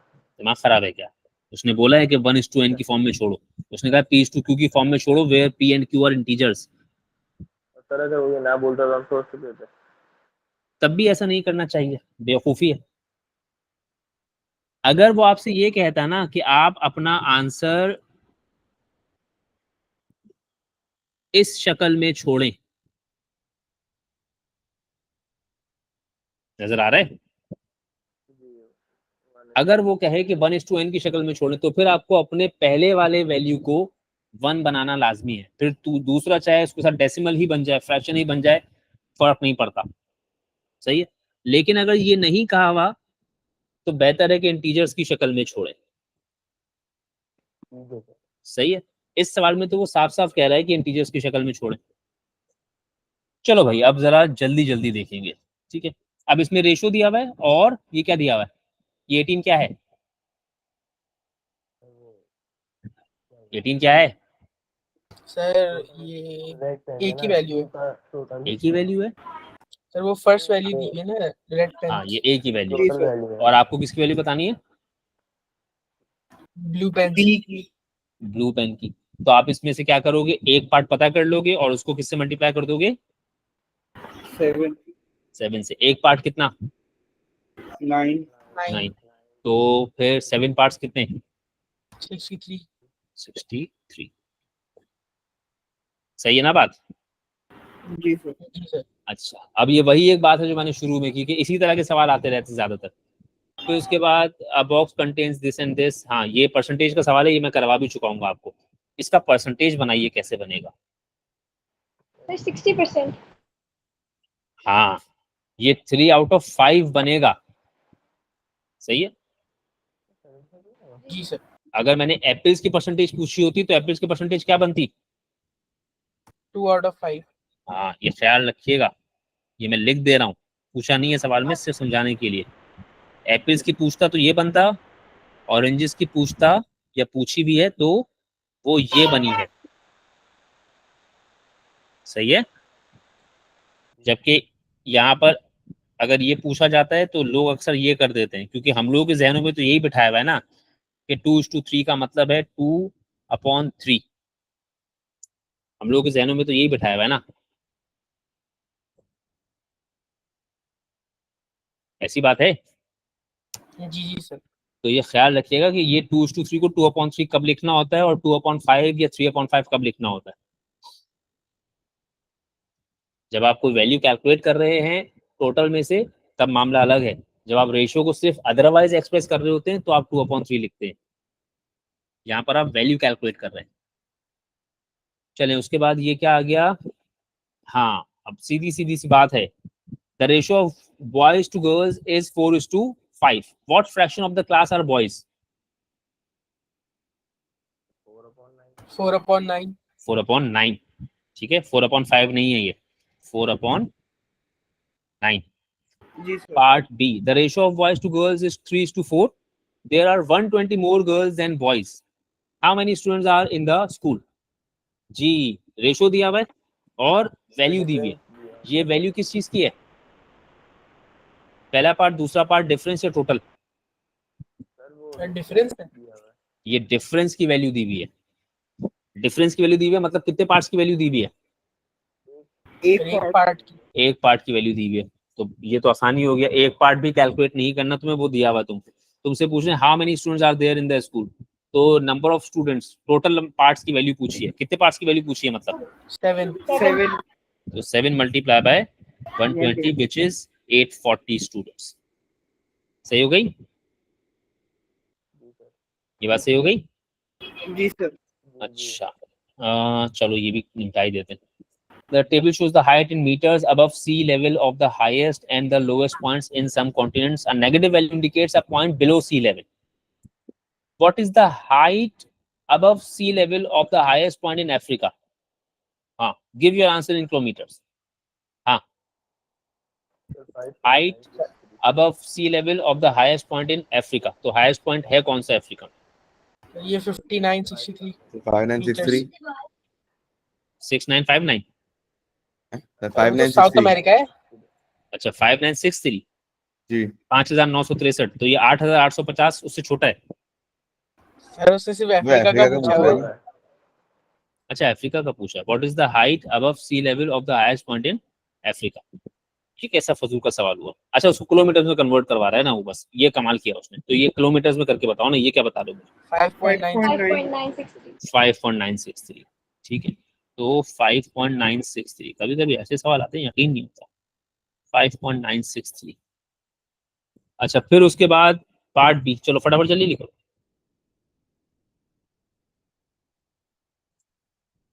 दिमाग खराब है क्या? उसने बोला है कि 1:n की फॉर्म में छोड़ो, उसने कहा p/q की फॉर्म में छोड़ो where p and q are integers. Sir अगर वो ये ना बोलता तो हम सोच सकते थे। तब भी ऐसा नहीं करना चाहिए, बेवकूफ़ी है। अगर वो आपसे ये कहता ना कि आप अपना आंसर इस शक्ल में छोड़ें, नजर आ रहा है? अगर वो कहे कि 1:n की शक्ल में छोड़ें तो फिर आपको अपने पहले वाले वैल्यू को 1 बनाना लाजमी है। फिर दूसरा चाहे उसके साथ डेसिमल ही बन जाए, फ्रैक्शन ही बन जाए, फर्क नहीं पड़ता। सही है? लेकिन अगर ये नहीं कहा हुआ तो बेहतर है कि इंटीजर्स की शक्ल में छोड़ें। सही है? इस सवाल में तो वो साफ साफ कह रहा है कि इंटीजर्स की शक्ल में छोड़ें। चलो भाई, अब जरा जल्दी जल्दी देखेंगे। ठीक है, अब इसमें रेशो दिया हुआ है और ये क्या दिया हुआ है, ये 18 क्या है? 18 क्या है? सर ये एक ही वैल्यू है। एक ही वैल्यू है। सर वो फर्स्ट वैल्यू दी है ना, रेड पेन। हाँ, ये एक ही वैल्यू जी है। सर। और आपको किसकी वैल्यू बतानी है? Blue pen. डी की। ब्लू पेन की। तो आप इसमें से क्या करोगे, एक पार्ट पता कर लोगे और उसको किससे मल्टीप्लाई कर दोगे? 7 7 से। एक पार्ट कितना? 9 9। तो फिर 7 पार्ट्स कितने? 63। 63। सही है ना बात? जी सर। जी सर। अच्छा, अब ये वही एक बात है जो मैंने शुरू में की कि इसी तरह के सवाल आते रहते ज्यादातर। फिर उसके बाद अ box contains this and this. हाँ, ये परसेंटेज का सवाल है, ये मैं करवा भी चुका हूँ आपको। इसका परसेंटेज बनाइए, कैसे बनेगा? सर 60%। हाँ, ये 3/5 बनेगा। सही है? जी सर। अगर मैंने एप्पल्स की परसेंटेज पूछी होती तो एप्पल्स की परसेंटेज क्या बनती? 2/5। हाँ, ये ख्याल रखिएगा, ये मैं लिख दे रहा हूँ, पूछा नहीं है सवाल में, सिर्फ समझाने के लिए। एप्पल्स की पूछता तो ये बनता, ऑरेंजेस की पूछता या पूछी भी है तो वो ये बनी है। सही है? जबकि यहाँ पर अगर ये पूछा जाता है तो लोग अक्सर ये कर देते हैं, क्योंकि हम लोगों के जहनों में तो यही बिठाया हुआ है ना कि 2:3 का मतलब है 2/3। हम लोगों के जहनों में तो यही बिठाया हुआ है ना। ऐसी बात है। जी जी सर। तो ये ख्याल रखिएगा कि ये 2:3 को 2/3 कब लिखना होता है और 2/5 या 3/5 कब लिखना होता है। जब आप कोई वैल्यू कैलकुलेट कर रहे हैं टोटल में से, तब मामला अलग है। जब आप रेशियो को सिर्फ अदरवाइज एक्सप्रेस कर रहे होते हैं तो आप 2/3 लिखते हैं। यहाँ पर आप वैल्यू कैलकुलेट कर रहे हैं। चलें, उसके बाद ये क्या आ गया? हाँ, अब सीधी सीधी सी बात है। The ratio of boys to girls is 4:5। What fraction of the class are boys? 4/9। 4/9। ठीक है, 4/5 नहीं है ये, 4/9। जी sir. Part B. The ratio of boys to girls is 3:4. There are 120 more girls than boys. How many students are in the school? जी, रेशो दिया हुआ है और वैल्यू दी हुई है। ये वैल्यू किस चीज की है? पहला पार्ट, दूसरा पार्ट, डिफरेंस या टोटल? डिफरेंस है। ये डिफरेंस की वैल्यू दी हुई है। डिफरेंस की वैल्यू दी हुई है मतलब कितने पार्ट्स की वैल्यू दी हुई है? एक एक पार्ट। पार्ट की। एक पार्ट की वैल्यू दी हुई है। तो ये तो आसानी हो गया, एक पार्ट भी कैलकुलेट नहीं करना तुम्हें, वो दिया हुआ तुमसे पूछ रहे हैं how many students are there in the school. तो number of students, total parts की वैल्यू पूछी है, कितने पार्ट्स की वैल्यू पूछी है मतलब? 7। 7 तो 7 multiply by 120 which is 840 students. सही हो गई? ये बात सही हो गई? जी सर। अच्छा चलो ये भी निपटा ही देते हैं। The table shows the height in meters above sea level of the highest and the lowest points in some continents. A negative value indicates a point below sea level. What is the height above sea level of the highest point in Africa? हाँ, give your answer in kilometers. हाँ, height above sea level of the highest point in Africa. तो highest point है कौन सा अफ्रीका में? ये 5963 5963 6959। तो साउथ 5963 अमेरिका है। अच्छा 5963 जी 5963। तो ये 8850 उससे छोटा है। सर उससे सिर्फ वो अफ्रीका का अफ्रीका का पूछा पूछा हुआ है। है। अच्छा अफ्रीका का पूछा। What is the height above sea level of the highest point in Africa? ये कैसा फजूल का सवाल हुआ? अच्छा उसको किलोमीटर में कन्वर्ट करवा रहा है ना वो, बस ये कमाल किया उसने। तो ये किलोमीटर्स में करके बताओ ना, ये क्या बता रहे हो? 5.9 5.963। ठीक है, तो 5.963। कभी कभी ऐसे सवाल आते हैं यकीन नहीं होता। 5.963। अच्छा फिर उसके बाद पार्ट बी, चलो फटाफट जल्दी लिखो।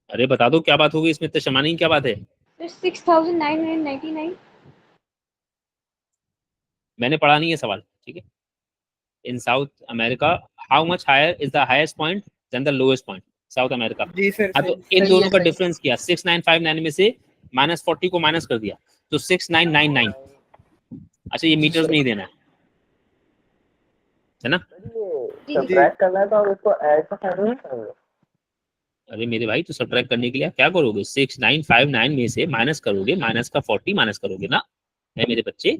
अरे बता दो क्या बात होगी इसमें, इतने शमानी क्या बात है? 6999। मैंने पढ़ा नहीं है सवाल, ठीक है। In South America how much higher is the highest point than the lowest point? South America. जी सर। हाँ तो इन सही दोनों है, का सही। डिफरेंस किया, 6959 में से -40 को माइनस कर दिया तो 6999। अच्छा ये मीटर्स में ही देना है ना? सब्ट्रैक्ट करना है तो आप इसको ऐड तो कर नहीं सकते। अरे मेरे भाई तो सब्ट्रैक्ट करने के लिए आप क्या करोगे? 6959 में से माइनस करोगे, माइनस का 40 माइनस करोगे ना, है मेरे बच्चे।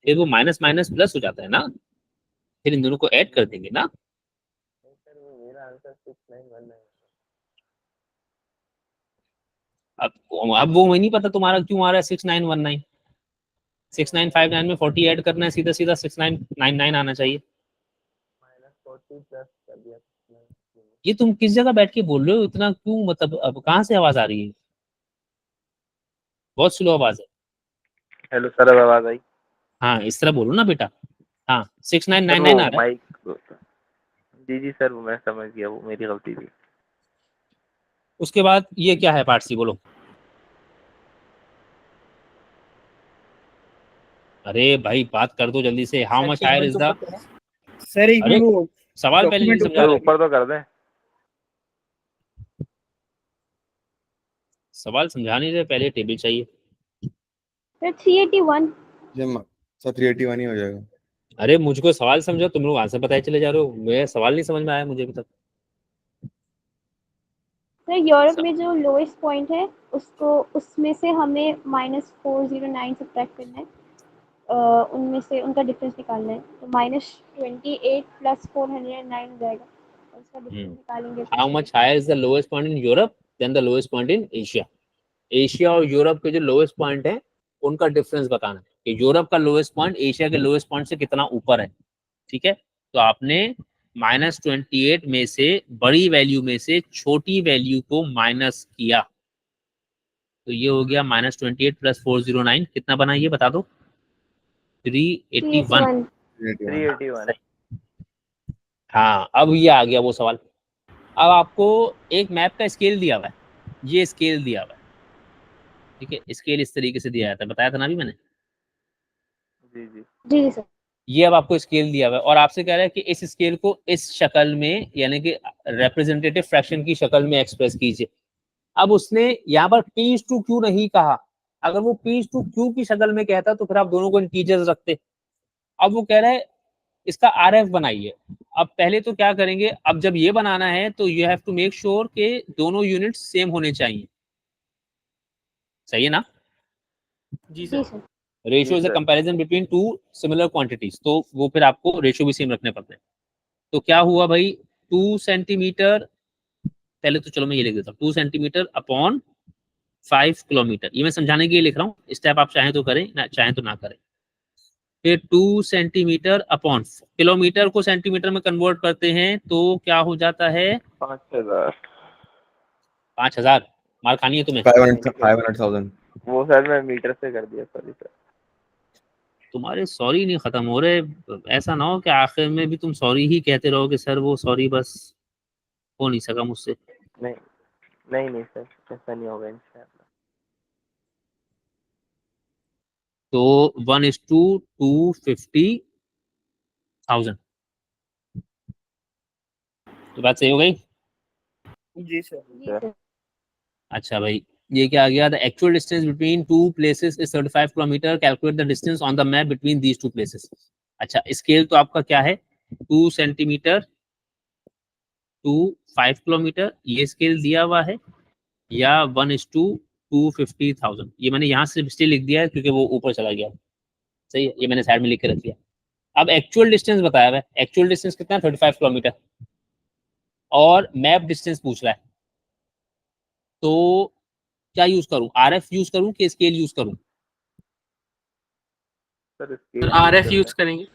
फिर वो माइनस माइनस प्लस हो जाता है ना, फिर इन दोनों को ऐड कर देंगे ना। मेरा आंसर 6919। अब वो नहीं पता तुम्हारा क्यों आ रहा है 6919। 6959 में 40 ऐड करना है, सीधा सीधा 6999 आना चाहिए। -40 प्लस कर दिया। ये तुम किस जगह बैठ के बोल रहे हो इतना क्यों? मतलब अब कहाँ से आवाज आ रही है? बहुत स्लो आवाज है। हेलो सर, अब आवाज आई? हाँ इस तरह बोलो ना बेटा। हाँ 6999 आ रहा है। माइक। जी जी सर, मैं समझ गया, वो मेरी गलती थी। उसके बाद ये क्या है पार्ट सी, बोलो। अरे भाई बात कर दो जल्दी से। How much higher is the, sir एक अरे वो सवाल पहले नहीं document समझा रहे। ऊपर तो कर दें। सवाल समझा नहीं रहे, पहले टेबल चाहिए। सर 381। सर 381 ही हो जाएगा। अरे मुझको सवाल समझो, तुम लोग आंसर बताए चले जा रहे हो। मेरा सवाल नहीं समझ में आया मुझे अभी तक। सर यूरोप में जो लोएस्ट पॉइंट है उसको, उसमें से हमें -409 सब्ट्रैक्ट करना है। उनमें से उनका डिफरेंस निकालना है, तो -28 + 409 हो जाएगा। और उसका डिफरेंस निकालेंगे। How much higher is the lowest point in Europe than the lowest point in Asia? Asia और यूरोप के जो लोएस्ट पॉइंट है उनका डिफरेंस बताना है कि यूरोप का लोएस्ट पॉइंट एशिया के लोएस्ट पॉइंट से कितना ऊपर है। ठीक है, तो आपने -28 में से बड़ी वैल्यू में से छोटी वैल्यू को माइनस किया, तो ये हो गया -28 + 409 कितना बना ये बता दो? 381। 381। हाँ अब ये आ गया वो सवाल। अब आपको एक मैप का स्केल दिया हुआ है, ये स्केल दिया हुआ है, ठीक है। स्केल इस तरीके से दिया जाता है, बताया था ना अभी मैंने। जी जी जी सर। ये अब आपको स्केल दिया हुआ है और आपसे कह रहा है कि इस स्केल को इस शक्ल में यानी कि रिप्रेजेंटेटिव फ्रैक्शन की शक्ल में एक्सप्रेस कीजिए। अब उसने यहाँ पर P/Q नहीं कहा। अगर वो P/Q की शक्ल में कहता तो फिर आप दोनों को इंटीजर्स रखते। अब वो कह रहा है इसका RF बनाइए। अब पहले तो क्या करेंगे, अब जब ये बनाना है तो you have to make sure कि दोनों यूनिट सेम होने चाहिए। सही है ना? जी जी sir. Sir. Ratio is a sir. Comparison between two similar quantities, तो वो फिर आपको रेशियो भी सेम रखने पड़ते हैं। तो क्या हुआ भाई, 2 सेंटीमीटर, पहले तो चलो मैं ये लिख देता हूँ, 2 सेंटीमीटर अपॉन 5 किलोमीटर। ये मैं समझाने के लिए लिख रहा हूँ, स्टेप आप चाहें तो करें, ना चाहें तो ना करें। फिर 2 सेंटीमीटर अपॉन, किलोमीटर को सेंटीमीटर में कन्वर्ट करते हैं तो क्या हो जाता है? 5000। 5000। मार खानी है तुम्हें? 500,000 वो सर मैं मीटर से कर दिया, सॉरी सर। तुम्हारे सॉरी नहीं खत्म हो रहे, ऐसा ना हो कि आखिर में भी तुम सॉरी ही कहते रहो कि सर वो सॉरी बस हो नहीं सका मुझसे। नहीं नहीं नहीं सर, ऐसा नहीं होगा इंशाल्लाह। तो 1:250,000, तो बात सही हो गई? जी सर। जी सर। अच्छा भाई, ये क्या आ गया? The actual distance between two places is 35 kilometre, calculate the distance on the map between these two places. अच्छा, स्केल तो आपका क्या है? 2 सेंटीमीटर टू 5 किलोमीटर, ये स्केल दिया हुआ है, या 1:250,000। ये मैंने यहाँ से स्टिल लिख दिया है क्योंकि वो ऊपर चला गया। सही है, ये मैंने साइड में लिख के रख दिया। अब एक्चुअल डिस्टेंस बताया हुआ है, एक्चुअल डिस्टेंस कितना है? 35 किलोमीटर, और मैप डिस्टेंस पूछ रहा है, तो क्या यूज करूं? RF यूज करूं कि स्केल यूज करूं? सर RF यूज करेंगे।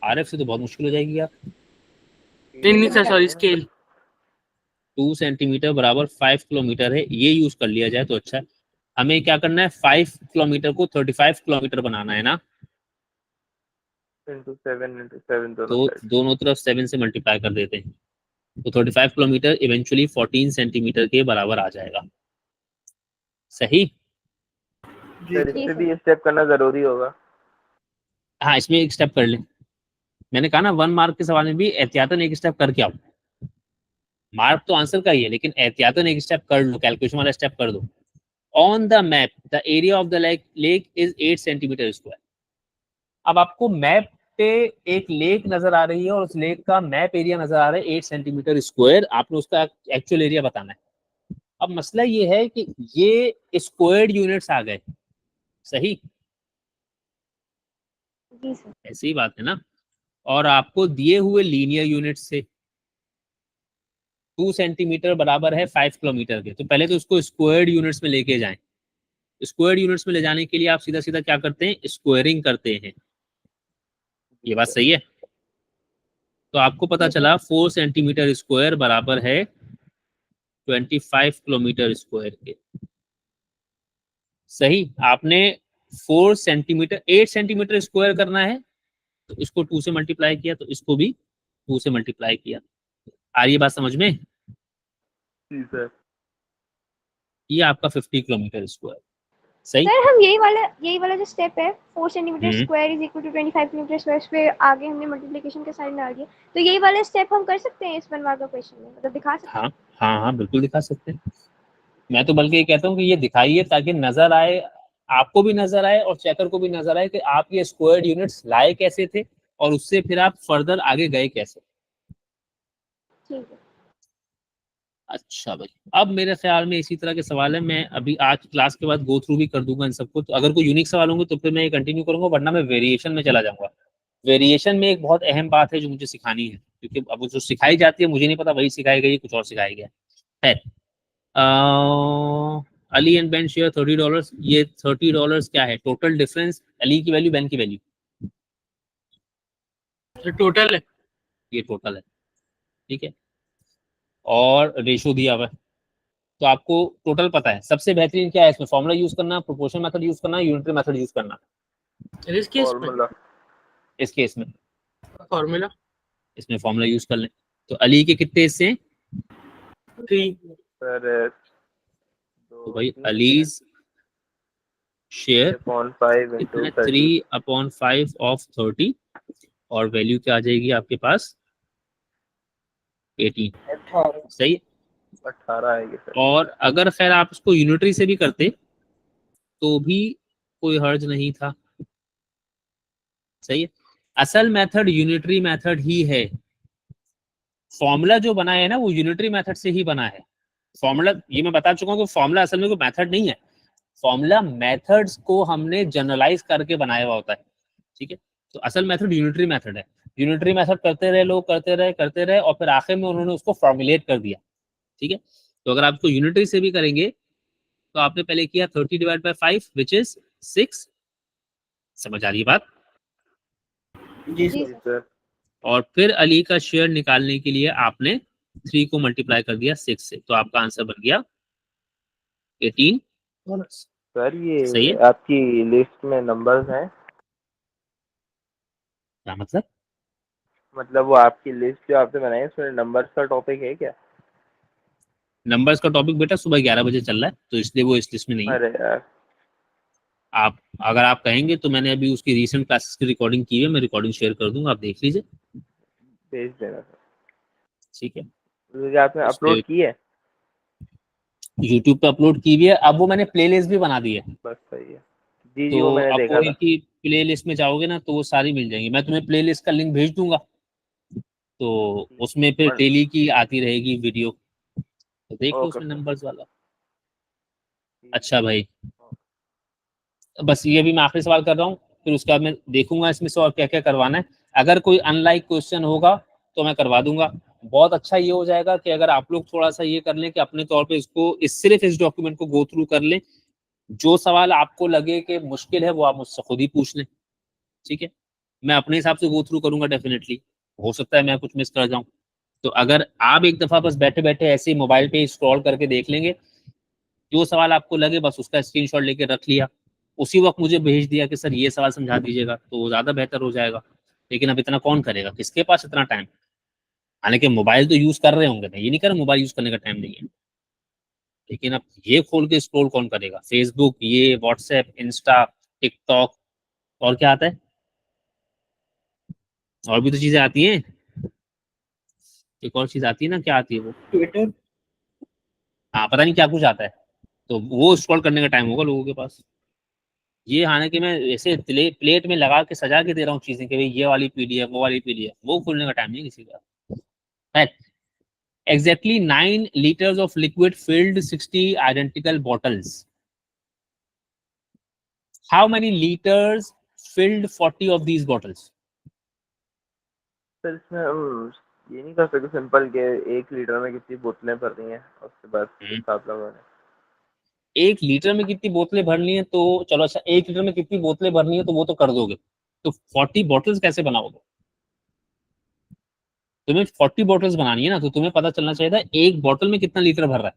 RF से तो बहुत मुश्किल हो जाएगी यार। नहीं सर, सॉरी, स्केल। 2 सेंटीमीटर बराबर 5 किलोमीटर है, ये यूज कर लिया जाए तो अच्छा है। हमें क्या करना है? 5 किलोमीटर को 35 किलोमीटर बनाना है ना, इंटू 7 तो दोनों तरफ 7 से मल्टीप्लाई कर देते हैं, तो 35 किलोमीटर इवेंचुअली 14 सेंटीमीटर के बराबर आ जाएगा। सही? सर इससे भी ये स्टेप करना जरूरी होगा? हाँ, इसमें एक स्टेप कर ले। मैंने कहा ना 1 मार्क के सवाल में भी एहतियातन एक स्टेप करके आओ। मार्क तो आंसर का ही है, लेकिन एहतियातन एक स्टेप कर लो, कैलकुलेशन वाला स्टेप कर दो। On the map the area of the lake is 8 centimetre square. अब आपको मैप पे एक लेक नजर आ रही है और उस लेक का मैप एरिया नजर आ रहा है 8 सेंटीमीटर स्क्वायर, आपने उसका एक्चुअल एरिया बताना है। अब मसला ये है कि ये स्क्वायर्ड यूनिट्स आ गए। सही? जी सर। ऐसी बात है ना। और आपको दिए हुए लीनियर यूनिट से 2 सेंटीमीटर बराबर है 5 किलोमीटर के, तो पहले तो उसको स्क्वायर्ड यूनिट्स में लेके जाएं। स्क्वायर्ड यूनिट्स में ले जाने के लिए आप सीधा सीधा क्या करते हैं? स्क्वायरिंग करते हैं। ये बात सही है? तो आपको पता चला 4 सेंटीमीटर स्क्वायर बराबर है 25 किलोमीटर स्क्वायर के। सही? आपने 4 सेंटीमीटर 8 सेंटीमीटर स्क्वायर करना है, तो इसको 2 से मल्टीप्लाई किया, तो इसको भी 2 से मल्टीप्लाई किया। आ रही है बात समझ में? जी सर। ये आपका 50 किलोमीटर स्क्वायर। सही? सर हम यही वाला जो स्टेप है 4 centimetre square is equal to 25 kilometre square, उस पे आगे हमने मल्टीप्लिकेशन का साइन डाल दिया, तो यही वाला स्टेप हम कर सकते हैं इस 1 मार्क का क्वेश्चन में, मतलब दिखा सकते हैं? हाँ हाँ हाँ, बिल्कुल दिखा सकते हैं। मैं तो बल्कि ये कहता हूँ कि ये दिखाइए ताकि नजर आए, आपको भी नजर आए और चेकर को भी नजर आए कि आप ये स्क्वायर्ड यूनिट्स लाए कैसे थे और उससे फिर आप फर्दर आगे गए कैसे। ठीक है। अच्छा भाई, अब मेरे ख्याल में इसी तरह के सवाल है, मैं अभी आज क्लास के बाद गो थ्रू भी कर दूंगा इन सबको, तो अगर कोई यूनिक सवाल होंगे तो फिर मैं ये कंटिन्यू करूंगा, वरना मैं वेरिएशन में चला जाऊंगा। वेरिएशन में एक बहुत अहम बात है जो मुझे सिखानी है, क्योंकि अब जो सिखाई जाती है मुझे नहीं पता वही सिखाई गई, कुछ और सिखाया गया है। Ali and Ben share $30। ये $30 क्या है? टोटल डिफरेंस, अली की वैल्यू, बेन की वैल्यू? टोटल है। ये टोटल है, ठीक है, और रेशो दिया हुआ है, तो आपको टोटल पता है। सबसे बेहतरीन क्या है इसमें? फॉर्मूला यूज करना, प्रोपोर्शन मेथड यूज करना, यूनिटरी मेथड यूज करना। इस केस में फॉर्मूला। इस केस में फॉर्मूला इसमें फॉर्मूला यूज कर लें। तो अली के कितने हिस्से हैं? 3। सर तो भाई अलीज शेयर अपॉन 5 कितना है? इंटू 30। 3/5 ऑफ 30, और वैल्यू क्या आ जाएगी आपके पास? 18। 18। सही है? 18 आएगी सर। और अगर खैर आप इसको यूनिटरी से भी करते तो भी कोई हर्ज नहीं था। सही है? असल मेथड यूनिटरी मेथड ही है। फॉर्मूला जो बना है ना वो यूनिटरी मेथड से ही बना है। फॉर्मूला, ये मैं बता चुका हूँ कि फॉर्मूला असल में कोई मेथड नहीं है। फॉर्मूला मेथड्स को हमने जनरलाइज करके बनाया हुआ होता है, ठीक है। तो असल मेथड यूनिटरी मेथड है। यूनिटरी मेथड करते रहे लोग, करते रहे और फिर आखिर में उन्होंने उसको फॉर्मुलेट कर दिया, ठीक है। तो अगर आप इसको यूनिटरी से भी करेंगे तो आपने पहले किया 30 डिवाइड बाय 5 विच इज 6। समझ आ रही है बात? जी जी सर। सर। और फिर अली का शेयर निकालने के लिए आपने 3 को मल्टीप्लाई कर दिया 6 से, तो आपका आंसर बन गया 18। सर सही ये है। आपकी लिस्ट में नंबर्स हैं, क्या मतलब? मतलब वो आपकी लिस्ट जो आपने बनाई है उसमें नंबर्स का टॉपिक है क्या? नंबर्स का टॉपिक बेटा सुबह 11 बजे चल रहा है, तो इसलिए वो इस लिस्ट में नहीं है। अरे यार, आप अगर आप कहेंगे तो मैंने अभी उसकी रीसेंट क्लासेस की रिकॉर्डिंग की है, मैं रिकॉर्डिंग शेयर कर दूंगा, आप देख लीजिए। भेज देना सर। ठीक है। तो क्या आपने उस पे अपलोड की है? यूट्यूब पे अपलोड की भी है, अब वो मैंने प्लेलिस्ट भी बना दी है। बस सही है। जी जी, वो तो मैंने अब देखा वो था। एक ही प्लेलिस्ट में जाओगे ना तो वो सारी मिल जाएंगी, मैं तुम्हें प्लेलिस्ट का लिंक भेज दूंगा। तो उसमें फिर और डेली की आती रहेगी वीडियो, तो देख लो ओके उसमें सर। नंबर्स वाला। ठीक अच्छा भाई, है। बस ये भी मैं आखिरी सवाल कर रहा हूँ, फिर उसके बाद मैं देखूंगा इसमें से और क्या क्या करवाना है। अगर कोई अनलाइक क्वेश्चन होगा तो मैं करवा दूंगा। बहुत अच्छा ये हो जाएगा कि अगर आप लोग थोड़ा सा ये कर लें कि अपने तौर पे इसको सिर्फ इस डॉक्यूमेंट को गो थ्रू कर लें, जो सवाल आपको लगे कि मुश्किल है वो आप मुझसे खुद ही पूछ लें। ठीक है, मैं अपने हिसाब से गो थ्रू करूंगा डेफिनेटली, हो सकता है मैं कुछ मिस कर जाऊं। तो अगर आप एक दफा बस बैठे बैठे ऐसे ही मोबाइल पे स्क्रॉल करके देख लेंगे, जो सवाल आपको लगे बस उसका स्क्रीनशॉट लेके रख लिया, उसी वक्त मुझे भेज दिया कि सर ये सवाल समझा दीजिएगा, तो वो ज्यादा बेहतर हो जाएगा। लेकिन अब इतना कौन करेगा, किसके पास इतना टाइम? हालांकि मोबाइल तो यूज कर रहे होंगे, मैं ये नहीं कर रहा मोबाइल यूज करने का टाइम नहीं है, लेकिन अब ये खोल के स्क्रॉल कौन करेगा? फेसबुक, ये व्हाट्सएप, इंस्टा, टिकटॉक, और क्या आता है? और भी तो चीजें आती हैं, एक और चीज आती है ना, क्या आती है वो? ट्विटर। हाँ पता नहीं क्या कुछ आता है, तो वो स्क्रॉल करने का टाइम होगा लोगों के पास। ये हालांकि मैं ऐसे प्लेट में लगा के सजा के दे रहा हूँ चीजें कि भाई ये वाली पीडीएफ, वो वाली पीडीएफ, वो खोलने का टाइम नहीं किसी का है। Exactly 9 liters of liquid filled 60 identical bottles. How many liters filled 40 of these bottles? Sir इसमें हम ये नहीं कर सकते सिंपल के 1 लीटर में कितनी बोतलें भर रही हैं और उसके बाद हिसाब लगाना है। 1 लीटर में कितनी बोतलें भरनी है तो चलो, अच्छा 1 लीटर में कितनी बोतलें भरनी है तो वो तो कर दोगे, तो 40 बॉटल्स कैसे बनाओगे? तुम्हें 40 बॉटल्स बनानी है ना, तो तुम्हें पता चलना चाहिए था एक बॉटल में कितना लीटर भर रहा है।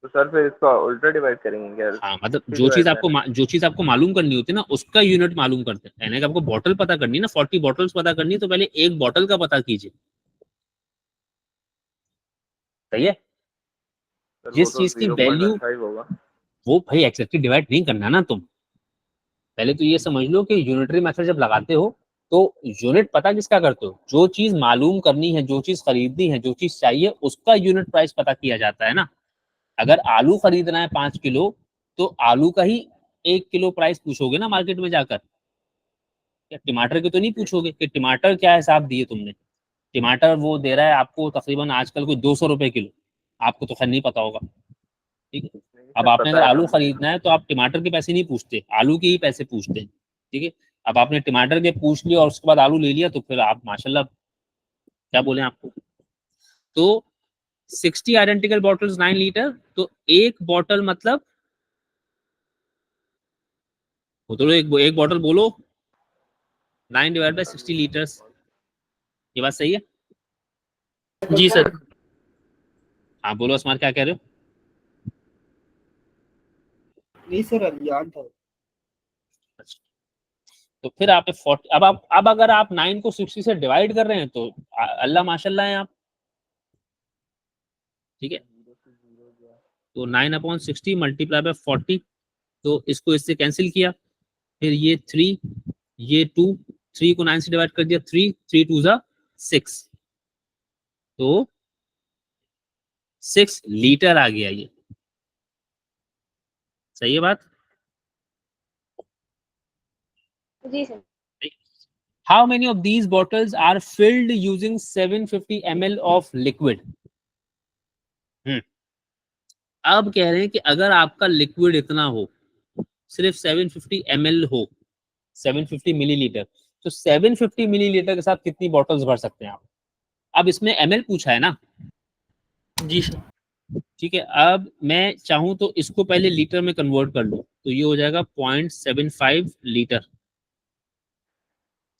तो सर फिर इसका उल्टा डिवाइड करेंगे क्या? हाँ मतलब 50 डिवाइड में? जो चीज आपको मालूम करनी होती है ना, उसका यूनिट मालूम करते हैं। यानी कि आपको बॉटल पता करनी है ना, 40 बॉटल्स पता करनी है, तो पहले एक बॉटल का पता कीजिए। सही है। सर वो जिस तो चीज की वैल्यू, 0.15 होगा। वो भाई एक्जेक्टली डिवाइड नहीं करना ना तुम, पहले तो ये समझ लो कि यूनिटरी मेथड जब लगाते हो तो यूनिट पता किसका करते हो? जो चीज मालूम करनी है, जो चीज खरीदनी है, जो चीज चाहिए, उसका यूनिट प्राइस पता किया जाता है ना। अगर आलू खरीदना है 5 किलो, तो आलू का ही 1 किलो प्राइस पूछोगे ना मार्केट में जाकर, या टमाटर के तो नहीं जी। पूछोगे कि टमाटर क्या हिसाब दिए तुमने। टमाटर वो दे रहा है आपको तकरीबन आजकल कोई 200 रुपए किलो, आपको तो खैर नहीं पता होगा। ठीक है। नहीं अब सर आपने पता अगर है आलू हमें। खरीदना है तो आप टमाटर के पैसे नहीं पूछते, आलू के ही पैसे पूछते हैं। ठीक है। अब आपने टमाटर के पूछ लिया और उसके बाद आलू ले लिया, तो फिर आप माशाल्लाह, क्या बोले आपको। तो 60 आइडेंटिकल बॉटल्स 9 लीटर, तो एक बॉटल मतलब, बोलो एक बॉटल बोलो, 9 डिवाइड बाय 60 लीटर्स। ये बात सही है? जी सर। हाँ बोलो असमार, क्या कह रहे हो? नहीं सर, अज्ञान था। अच्छा, तो फिर आप 40, अब अगर आप 9 को 60 से डिवाइड कर रहे हैं तो अल्लाह माशाल्लाह है आप। ठीक है। तो 9/60 मल्टीप्लाई बाय 40, तो इसको इससे कैंसिल किया, फिर ये 3, ये 2, 3 को 9 से डिवाइड कर दिया, 3 3 2 जा 6, तो 6 लीटर आ गया ये। सही है बात? जी sir. How many of these bottles are filled using 750 ml of liquid? अब कह रहे हैं कि अगर आपका लिक्विड इतना हो, सिर्फ 750 ml हो, 750 मिलीलीटर, तो 750 मिलीलीटर के साथ कितनी बॉटल्स भर सकते हैं आप? अब इसमें ml पूछा है ना। जी सर। ठीक है, अब मैं चाहूं तो इसको पहले लीटर में कन्वर्ट कर लो, तो ये हो जाएगा 0.75 लीटर।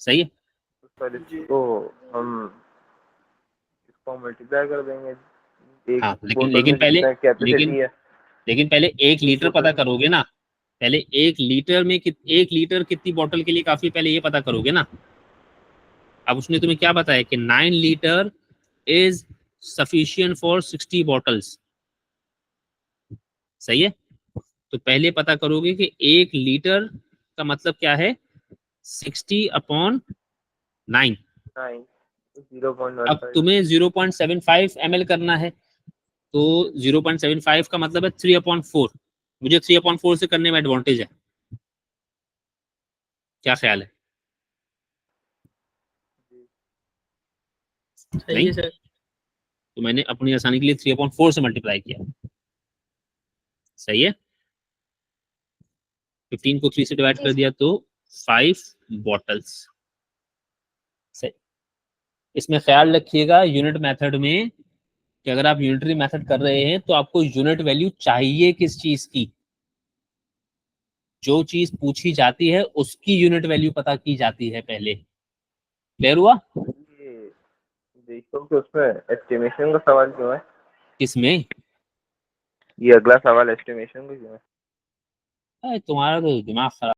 सही है। तो सर जी। इसको हम मल्टीप्लाई कर देंगे एक हाँ, लेकिन बोतल लेकिन में पहले कितना कैपेसिटी है? लेकिन पहले 1 लीटर बोतल पता में करोगे ना। पहले 1 लीटर में 1 लीटर कितनी बोतल के लिए काफी, पहले ये पता करोगे ना। अब उसने तुम्हें क्या बताया कि 9 litre is sufficient for 60 bottles. सही है। तो पहले पता करोगे कि 1 लीटर का मतलब क्या है, 60/9। 9 अब 0.15। तुम्हें 0.75 ml करना है, तो 0.75 का मतलब है 3/4। मुझे 3/4 से करने में एडवांटेज है। क्या ख्याल है? सही नहीं, है सर। तो मैंने अपनी आसानी के लिए 3/4 से मल्टीप्लाई किया। सही है। 15 को 3 से डिवाइड जी कर दिया तो 5 बॉटल्स। सही। इसमें ख्याल रखिएगा यूनिट मेथड में कि अगर आप यूनिटरी मेथड कर रहे हैं तो आपको यूनिट वैल्यू चाहिए किस चीज की। जो चीज पूछी जाती है उसकी यूनिट वैल्यू पता की जाती है पहले। क्लियर हुआ? ये देखो कि उसमें एस्टिमेशन का सवाल क्यों है? किसमें? ये अगला सवाल एस्टिमेशन का क्यों है? तुम्हारा तो दिमाग खराब